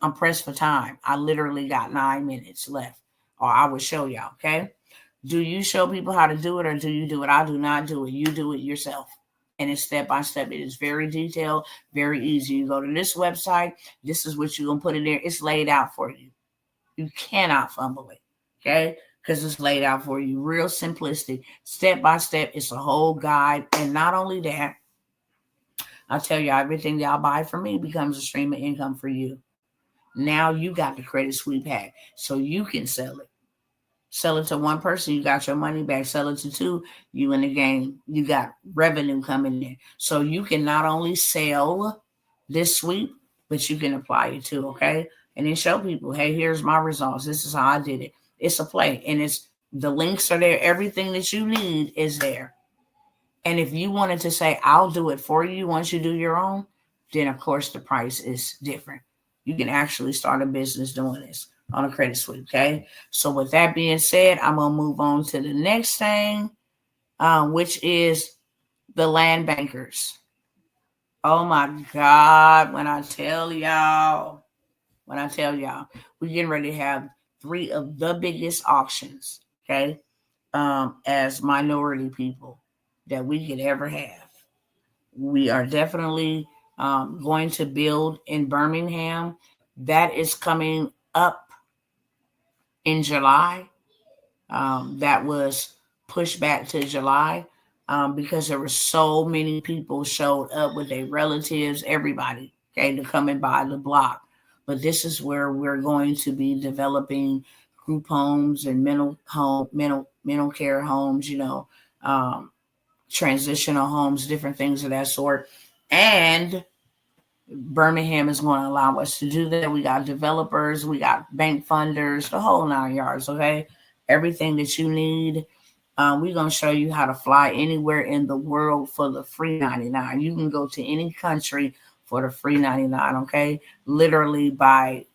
I'm pressed for time. I literally got 9 minutes left, or I will show y'all. Okay. Do you show people how to do it, or do you do it? I do not do it. You do it yourself. And it's step by step. It is very detailed, very easy. You go to this website. This is what you're going to put in there. It's laid out for you. You cannot fumble it. Okay. Because it's laid out for you. Real simplistic. Step by step. It's a whole guide. And not only that, I'll tell you, everything y'all buy from me becomes a stream of income for you. Now you got the credit sweep hack. So you can sell it. Sell it to one person, you got your money back. Sell it to 2, you in the game. You got revenue coming in. So you can not only sell this sweep, but you can apply it too, okay? And then show people, hey, here's my results. This is how I did it. It's a play. And it's the links are there. Everything that you need is there. And if you wanted to say, I'll do it for you once you do your own, then of course the price is different. You can actually start a business doing this on a credit sweep, okay? So with that being said, I'm going to move on to the next thing, which is the land bankers. Oh my God, when I tell y'all, we're getting ready to have 3 of the biggest auctions, okay, as minority people that we could ever have. We are definitely going to build in Birmingham. That is coming up in July. That was pushed back to July because there were so many people showed up with their relatives, everybody, okay, to come and buy the block. But this is where we're going to be developing group homes and mental care homes, transitional homes, different things of that sort. And Birmingham is going to allow us to do that. We got developers, we got bank funders, the whole 9 yards, okay? Everything that you need. We're going to show you how to fly anywhere in the world for the free 99. You can go to any country for the free 99, okay? Literally by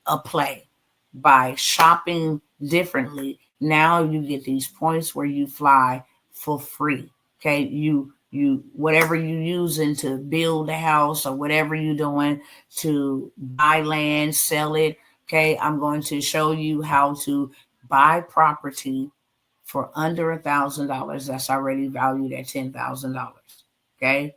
a play, by shopping differently. Now you get these points where you fly for free, okay? You whatever you using to build a house or whatever you're doing to buy land, sell it, okay? I'm going to show you how to buy property for under $1,000 that's already valued at $10,000. Okay.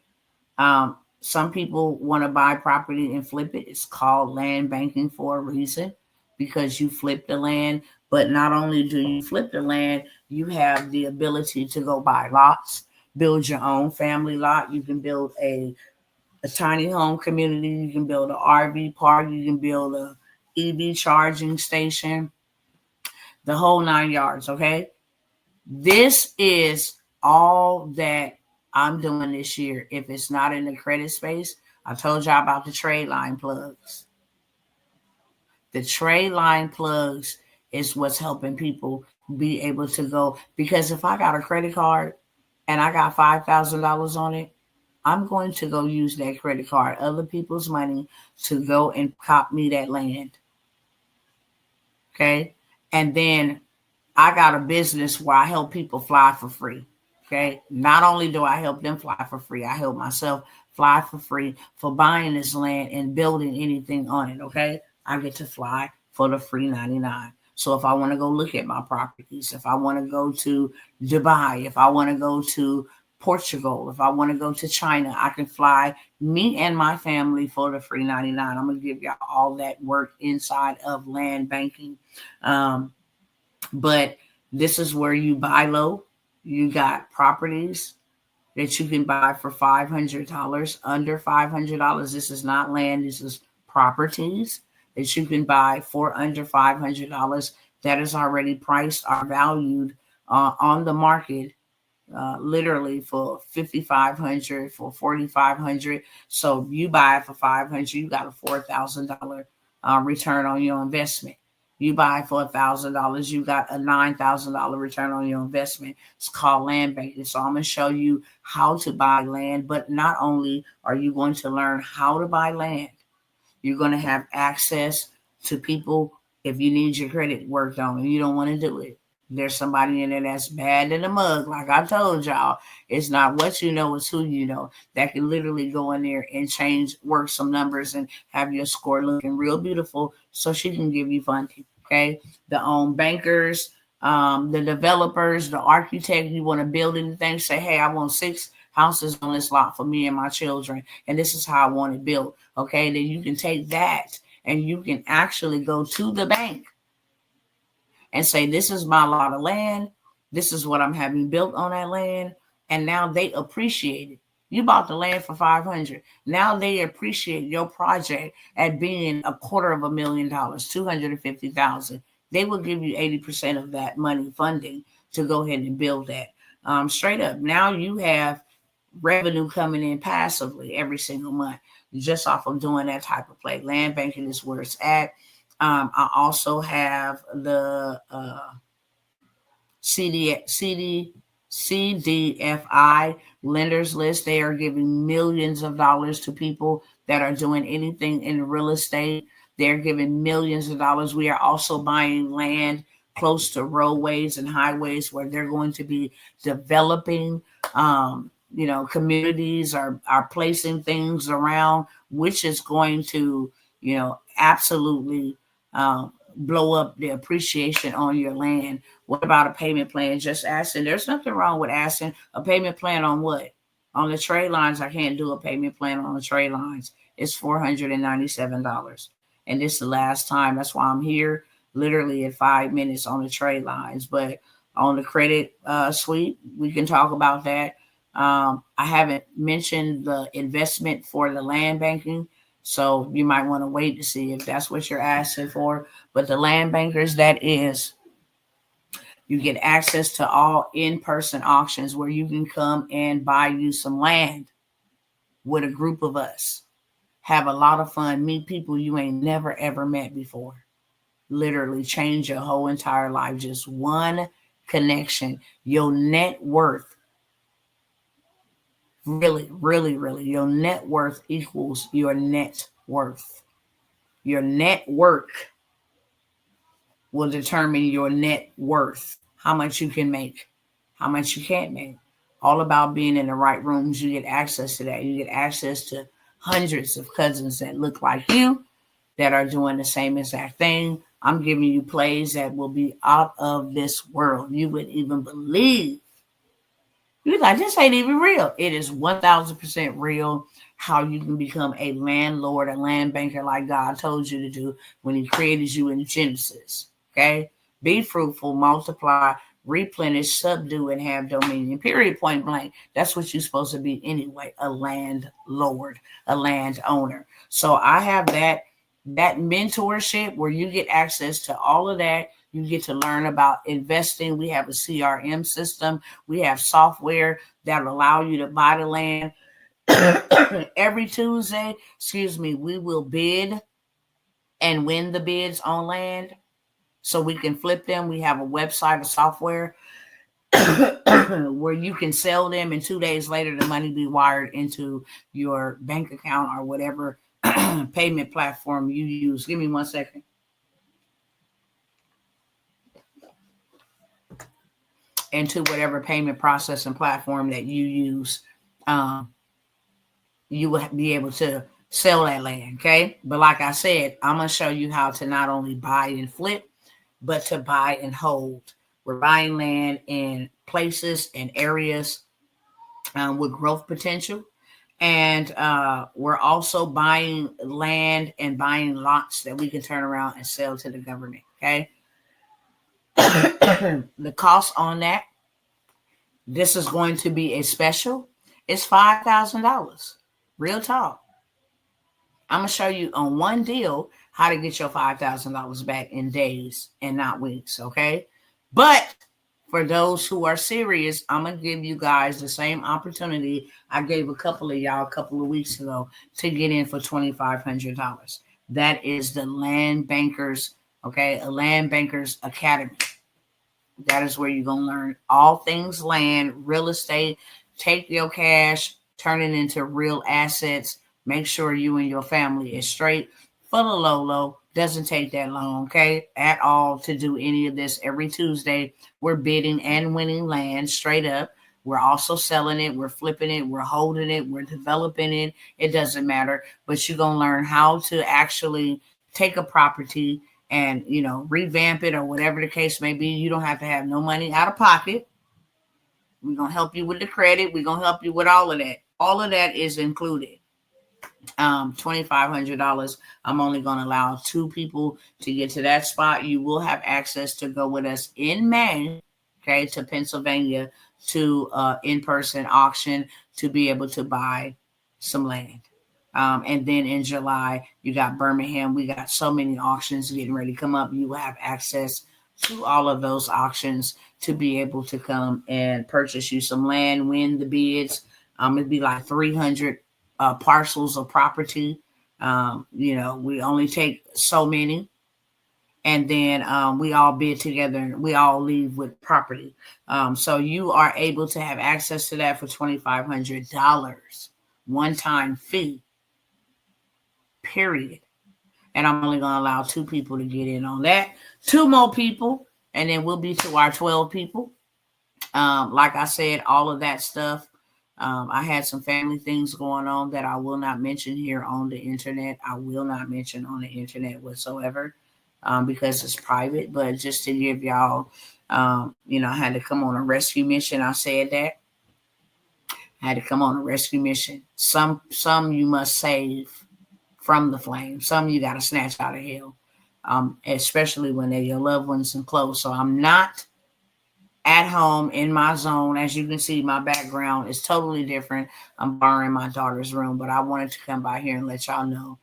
Some people want to buy property and flip it. It's called land banking for a reason, because you flip the land. But not only do you flip the land, you have the ability to go buy lots, build your own family lot. You can build a tiny home community. You can build an RV park. You can build a EV charging station, the whole 9 yards. Okay. This is all that I'm doing this year. If it's not in the credit space, I told y'all about the trade line plugs. The trade line plugs is what's helping people be able to go. Because if I got a credit card and I got $5,000 on it, I'm going to go use that credit card, other people's money, to go and cop me that land. Okay? And then I got a business where I help people fly for free. Okay. Not only do I help them fly for free, I help myself fly for free for buying this land and building anything on it. Okay. I get to fly for the free 99. So if I want to go look at my properties, if I want to go to Dubai, if I want to go to Portugal, if I want to go to China, I can fly me and my family for the free 99. I'm going to give y'all all that work inside of land banking. But this is where you buy low. You got properties that you can buy for $500, under $500. This is not land. This is properties that you can buy for under $500 that is already priced or valued on the market, literally for $5,500, for $4,500. So you buy it for $500, you got a $4,000 return on your investment. You buy for $1,000, you got a $9,000 return on your investment. It's called land banking. So I'm going to show you how to buy land, but not only are you going to learn how to buy land, you're going to have access to people. If you need your credit worked on and you don't want to do it, there's somebody in there that's bad in the mug. Like I told y'all, it's not what you know, it's who you know that can literally go in there and work some numbers and have your score looking real beautiful so she can give you funding. Okay. The bankers, the developers, the architect, you want to build anything, say, hey, I want 6 houses on this lot for me and my children, and this is how I want it built. Okay. Then you can take that and you can actually go to the bank and say, this is my lot of land. This is what I'm having built on that land. And now they appreciate it. You bought the land for $500. Now they appreciate your project at being $250,000, $250,000. They will give you 80% of that money funding to go ahead and build that. Straight up. Now you have revenue coming in passively every single month just off of doing that type of play. Land banking is where it's at. I also have the CDFI lenders list. They are giving millions of dollars to people that are doing anything in real estate. They're giving millions of dollars. We are also buying land close to roadways and highways where they're going to be developing. Communities are placing things around, which is going to, absolutely blow up the appreciation on your land. What about a payment plan? Just asking. There's nothing wrong with asking a payment plan on what? On the trade lines, I can't do a payment plan on the trade lines. It's $497. And this is the last time. That's why I'm here. literally at 5 minutes on the trade lines. But on the credit suite, we can talk about that. I haven't mentioned the investment for the land banking, so you might want to wait to see if that's what you're asking for. But the land bankers, that is, you get access to all in-person auctions where you can come and buy you some land with a group of us. Have a lot of fun, meet people you ain't never ever met before. Literally change your whole entire life. Just one connection. Your net worth, really, really, really, your net worth equals your net worth. Your network will determine your net worth, how much you can make, how much you can't make. All about being in the right rooms. You get access to that. You get access to hundreds of cousins that look like you, that are doing the same exact thing. I'm giving you plays that will be out of this world. You wouldn't even believe. You're like, this ain't even real. It is 1000% real. How you can become a landlord, a land banker like God told you to do when he created you in Genesis. Okay? Be fruitful, multiply, replenish, subdue, and have dominion. Period, point blank. That's what you're supposed to be anyway, a landlord, a landowner. So I have that mentorship where you get access to all of that. You get to learn about investing. We have a CRM system. We have software that will allow you to buy the land. Every Tuesday, we will bid and win the bids on land so we can flip them. We have a website, a software where you can sell them, and 2 days later the money be wired into your bank account or whatever payment platform you use. Give me 1 second. Into whatever payment processing platform that you use, you will be able to sell that land. Okay. But like I said, I'm going to show you how to not only buy and flip, but to buy and hold. We're buying land in places and areas with growth potential. And we're also buying land and buying lots that we can turn around and sell to the government. Okay. The cost on that, this is going to be a special. It's $5,000. Real talk. I'm going to show you on one deal how to get your $5,000 back in days and not weeks. Okay. But for those who are serious, I'm going to give you guys the same opportunity I gave a couple of y'all a couple of weeks ago to get in for $2,500. That is the Land Bankers, okay, a Land Bankers Academy. That is where you're going to learn all things land, real estate, take your cash, turn it into real assets, make sure you and your family is straight. For the low, doesn't take that long, okay, at all to do any of this. Every Tuesday, we're bidding and winning land straight up. We're also selling it. We're flipping it. We're holding it. We're developing it. It doesn't matter. But you're going to learn how to actually take a property and, revamp it or whatever the case may be. You don't have to have no money out of pocket. We're going to help you with the credit. We're going to help you with all of that. All of that is included. $2,500. I'm only going to allow 2 people to get to that spot. You will have access to go with us in May, okay, to Pennsylvania to in-person auction to be able to buy some land. And then in July, you got Birmingham. We got so many auctions getting ready to come up. You will have access to all of those auctions to be able to come and purchase you some land, win the bids. It'd be like 300 parcels of property. We only take so many. And then we all bid together and we all leave with property. So you are able to have access to that for $2,500. One-time fee. Period. And I'm only going to allow 2 people to get in on that. 2 more people. And then we'll be to our 12 people. Like I said, all of that stuff. I had some family things going on that I will not mention here on the internet. I will not mention on the internet whatsoever because it's private. But just to give y'all, I had to come on a rescue mission. I said that. I had to come on a rescue mission. Some you must save from the flames. Some you got to snatch out of hell. especially when they're your loved ones and close. So I'm not at home in my zone. As you can see, my background is totally different. I'm borrowing my daughter's room, but I wanted to come by here and let y'all know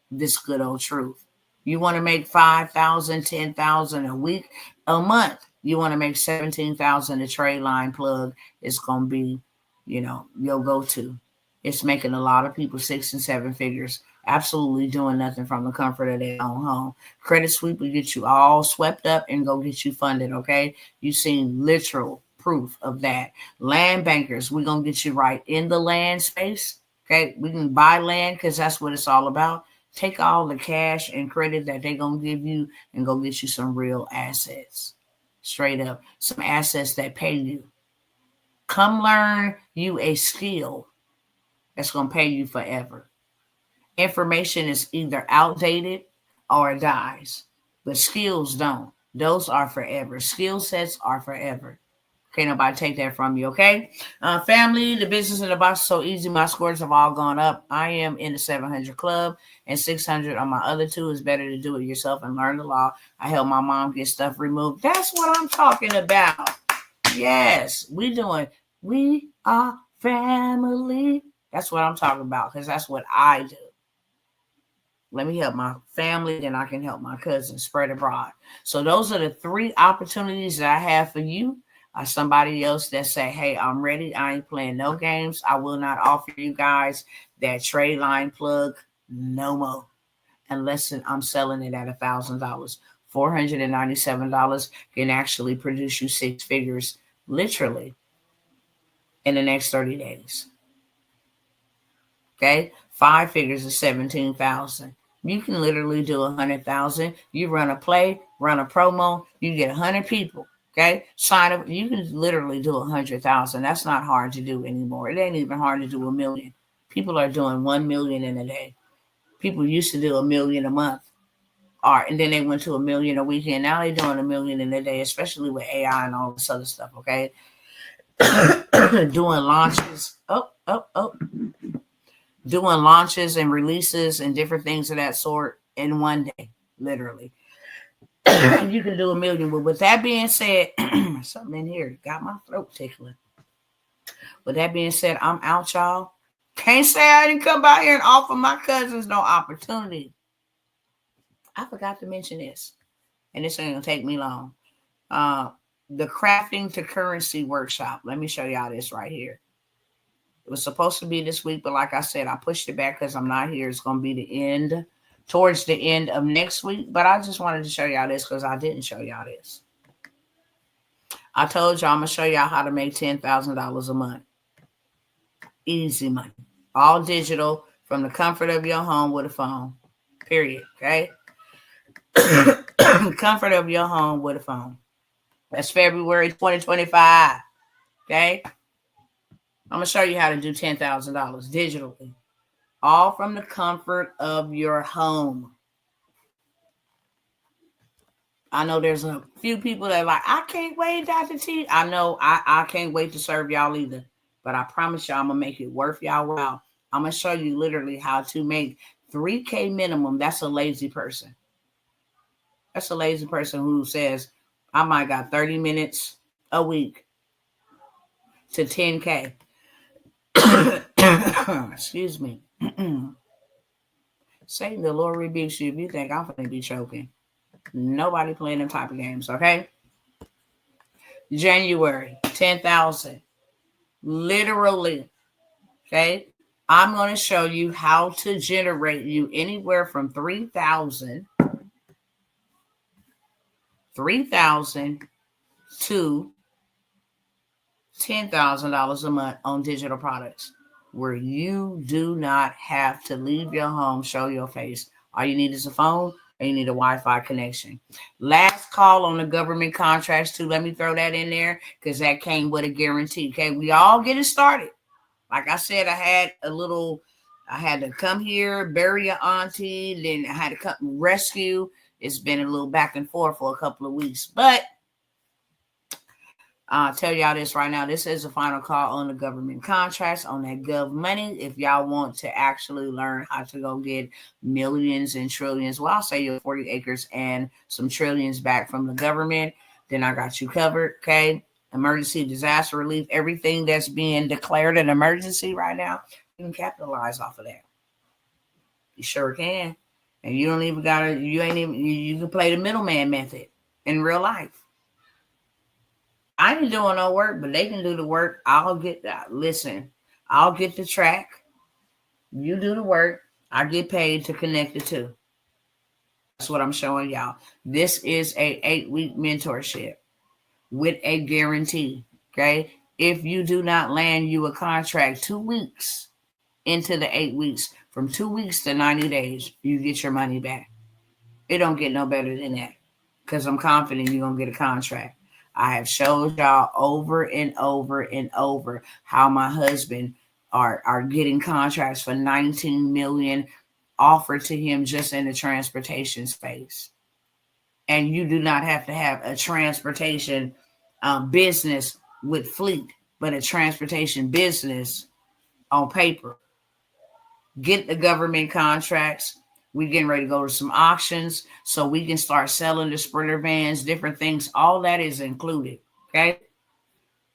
this good old truth. You want to make 5,000, 10,000 a week, a month. You want to make 17,000. A trade line plug is going to be, your go-to. It's making a lot of people 6 and 7 figures, absolutely doing nothing from the comfort of their own home. Credit sweep will get you all swept up and go get you funded, okay? You've seen literal proof of that. Land bankers, we're going to get you right in the land space, okay? We can buy land because that's what it's all about. Take all the cash and credit that they're going to give you and go get you some real assets. Straight up. Some assets that pay you. Come learn you a skill that's going to pay you forever. Information is either outdated or it dies. But skills don't. Those are forever. Skill sets are forever. Can't nobody take that from you, okay? Family, the business in the box is so easy. My scores have all gone up. I am in the 700 club and 600 on my other two. It's better to do it yourself and learn the law. I helped my mom get stuff removed. That's what I'm talking about. Yes, we are family. That's what I'm talking about because that's what I do. Let me help my family, then I can help my cousins spread abroad. So those are the 3 opportunities that I have for you. Somebody else that say, hey, I'm ready. I ain't playing no games. I will not offer you guys that trade line plug no more. Unless I'm selling it at $1,000. $497 can actually produce you 6 figures literally in the next 30 days. Okay? 5 figures is 17,000. You can literally do 100,000. You run a play, run a promo, you get 100 people. Okay, sign up. You can literally do 100,000. That's not hard to do anymore. It ain't even hard to do 1 million. People are doing 1 million in a day. People used to do 1 million a month, and then they went to 1 million a weekend. Now they're doing 1 million in a day, especially with AI and all this other stuff. Okay, doing launches. Doing launches and releases and different things of that sort in one day, literally. You can do 1 million. But with that being said, something in here got my throat tickling. With that being said, I'm out, y'all. Can't say I didn't come by here and offer my cousins no opportunity. I forgot to mention this, and this ain't gonna take me long. The crafting to currency workshop. Let me show y'all this right here. It was supposed to be this week, but like I said, I pushed it back because I'm not here. It's gonna be towards the end of next week, but I just wanted to show y'all this because I didn't show y'all this. I told y'all I'm going to show y'all how to make $10,000 a month. Easy money. All digital from the comfort of your home with a phone. Period. Okay? Comfort of your home with a phone. That's February 2025. Okay? I'm going to show you how to do $10,000 digitally. All from the comfort of your home. I know there's a few people that are like, I can't wait, Dr. T. I know I can't wait to serve y'all either. But I promise y'all I'm going to make it worth y'all while. I'm going to show you literally how to make $3K minimum. That's a lazy person. That's a lazy person who says, I might got 30 minutes a week to 10K. Excuse me. Satan, the Lord rebukes you if you think I'm going to be choking. Nobody playing them type of games, okay? January, 10,000. Literally, okay? I'm going to show you how to generate you anywhere from $3,000 to $10,000 a month on digital products, where you do not have to leave your home, show your face. All you need is a phone and you need a Wi-Fi connection. Last call on the government contracts too. Let me throw that in there because that came with a guarantee. Okay, we all getting started. Like I said, I had to come here, bury your auntie, then I had to come rescue. It's been a little back and forth for a couple of weeks, but I'll tell y'all this right now. This is a final call on the government contracts, on that gov money. If y'all want to actually learn how to go get millions and trillions, well, I'll say your 40 acres and some trillions back from the government, then I got you covered, okay? Emergency disaster relief, everything that's being declared an emergency right now, you can capitalize off of that. You sure can. And you don't even gotta, you can play the middleman method in real life. I ain't doing no work, but they can do the work. I'll get that. Listen, I'll get the track. You do the work. I get paid to connect the two. That's what I'm showing y'all. This is a 8-week mentorship with a guarantee. Okay. If you do not land you a contract 2 weeks into the 8 weeks, from 2 weeks to 90 days, you get your money back. It don't get no better than that, because I'm confident you're going to get a contract. I have showed y'all over and over and over how my husband are getting contracts for $19 million offered to him just in the transportation space. And you do not have to have a transportation business with fleet, but a transportation business on paper. Get the government contracts. We're getting ready to go to some auctions so we can start selling the Sprinter vans, different things. All that is included, okay,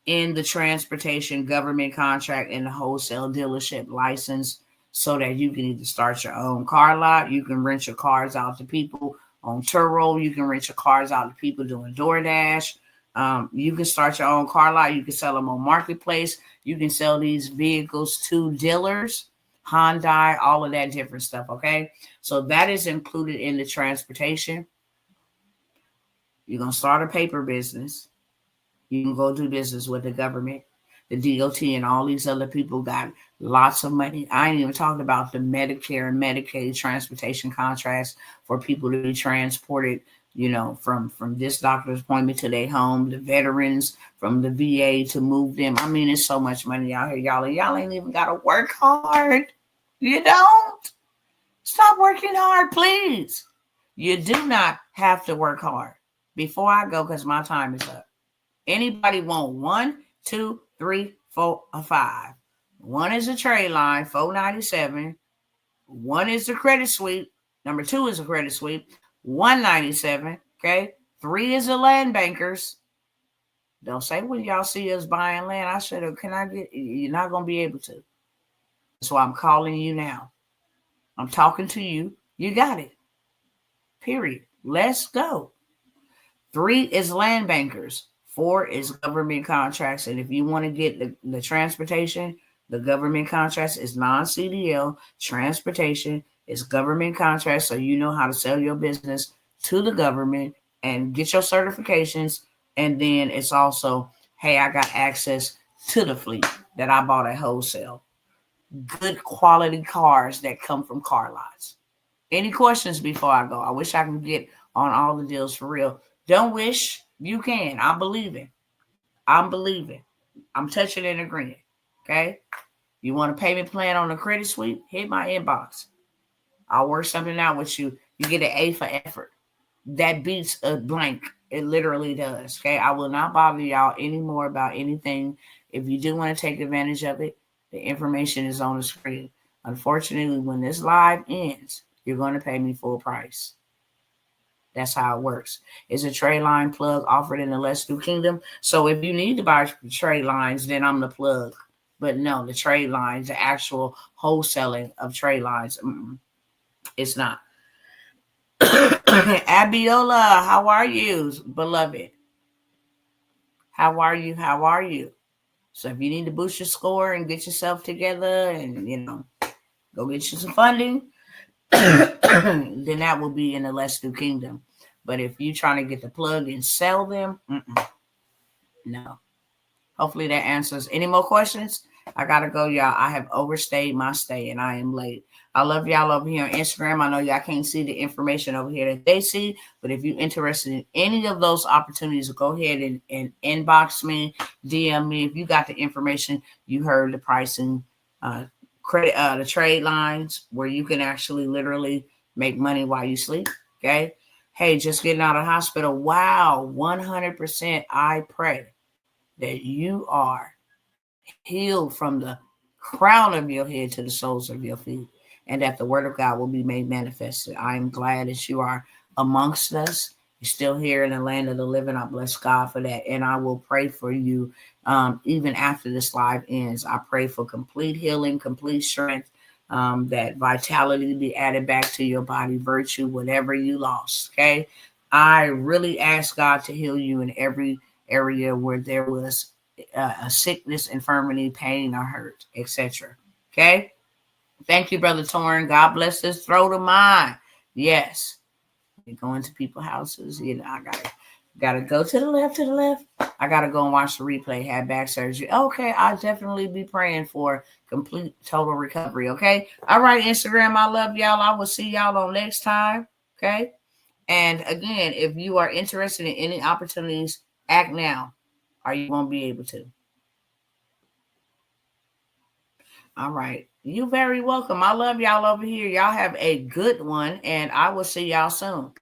in the transportation government contract and the wholesale dealership license, so that you can either start your own car lot. You can rent your cars out to people on Turo. You can rent your cars out to people doing DoorDash. You can start your own car lot. You can sell them on Marketplace. You can sell these vehicles to dealers, Hyundai, all of that different stuff, okay? So that is included in the transportation. You're going to start a paper business. You can go do business with the government, the DOT, and all these other people got lots of money. I ain't even talking about the Medicare and Medicaid transportation contracts for people to be transported, from this doctor's appointment to their home, the veterans from the VA to move them. I mean, it's so much money out here, y'all. Y'all ain't even got to work hard. You don't. Stop working hard, please. You do not have to work hard. Before I go, because my time is up. Anybody want 1, 2, 3, 4, or 5? 1 is a trade line, $497. 1 is the credit sweep. Number 2 is a credit sweep, $197. Okay. 3 is the land bankers. Don't say when y'all see us buying land, I should have. Can I get? You're not gonna be able to. That's why I'm calling you now. I'm talking to you. You got it. Period. Let's go. 3 is land bankers. 4 is government contracts. And if you want to get the transportation, the government contracts is non-CDL. Transportation is government contracts. So you know how to sell your business to the government and get your certifications. And then it's also, hey, I got access to the fleet that I bought at wholesale. Good quality cars that come from car lots. Any questions before I go? I wish I could get on all the deals for real. Don't wish. You can. I'm believing. I'm touching and agreeing. Okay? You want a payment plan on a credit sweep? Hit my inbox. I'll work something out with you. You get an A for effort. That beats a blank. It literally does. Okay? I will not bother y'all anymore about anything. If you do want to take advantage of it, the information is on the screen. Unfortunately, when this live ends, you're going to pay me full price. That's how it works. It's a trade line plug offered in the Let's Do Kingdom. So if you need to buy trade lines, then I'm the plug. But no, the trade lines, the actual wholesaling of trade lines, it's not. Abiola, how are you, beloved? How are you? So if you need to boost your score and get yourself together and, go get you some funding, then that will be in the Let's Do Kingdom. But if you're trying to get the plug and sell them, no. Hopefully that answers. Any more questions? I got to go, y'all. I have overstayed my stay and I am late. I love y'all over here on Instagram. I know y'all can't see the information over here that they see, but if you're interested in any of those opportunities, go ahead and inbox me, DM me. If you got the information, you heard the pricing, credit, the trade lines where you can actually literally make money while you sleep. Okay. Hey, just getting out of the hospital. Wow. 100%. I pray that you are healed from the crown of your head to the soles of your feet, and that the word of God will be made manifested. I am glad that you are amongst us. You're still here in the land of the living. I bless God for that. And I will pray for you even after this live ends. I pray for complete healing, complete strength, that vitality be added back to your body, virtue, whatever you lost. Okay. I really ask God to heal you in every area where there was a sickness, infirmity, pain, or hurt, etc. Okay. Thank you, Brother Torrin. God bless this throat of mine. Yes. You go into people's houses. You know, I gotta go to the left, I gotta go and watch the replay. Had back surgery. Okay, I'll definitely be praying for complete total recovery. Okay. All right, Instagram. I love y'all. I will see y'all on next time. Okay. And again, if you are interested in any opportunities, act now, or you won't be able to. All right. You're very welcome. I love y'all over here. Y'all have a good one, and I will see y'all soon.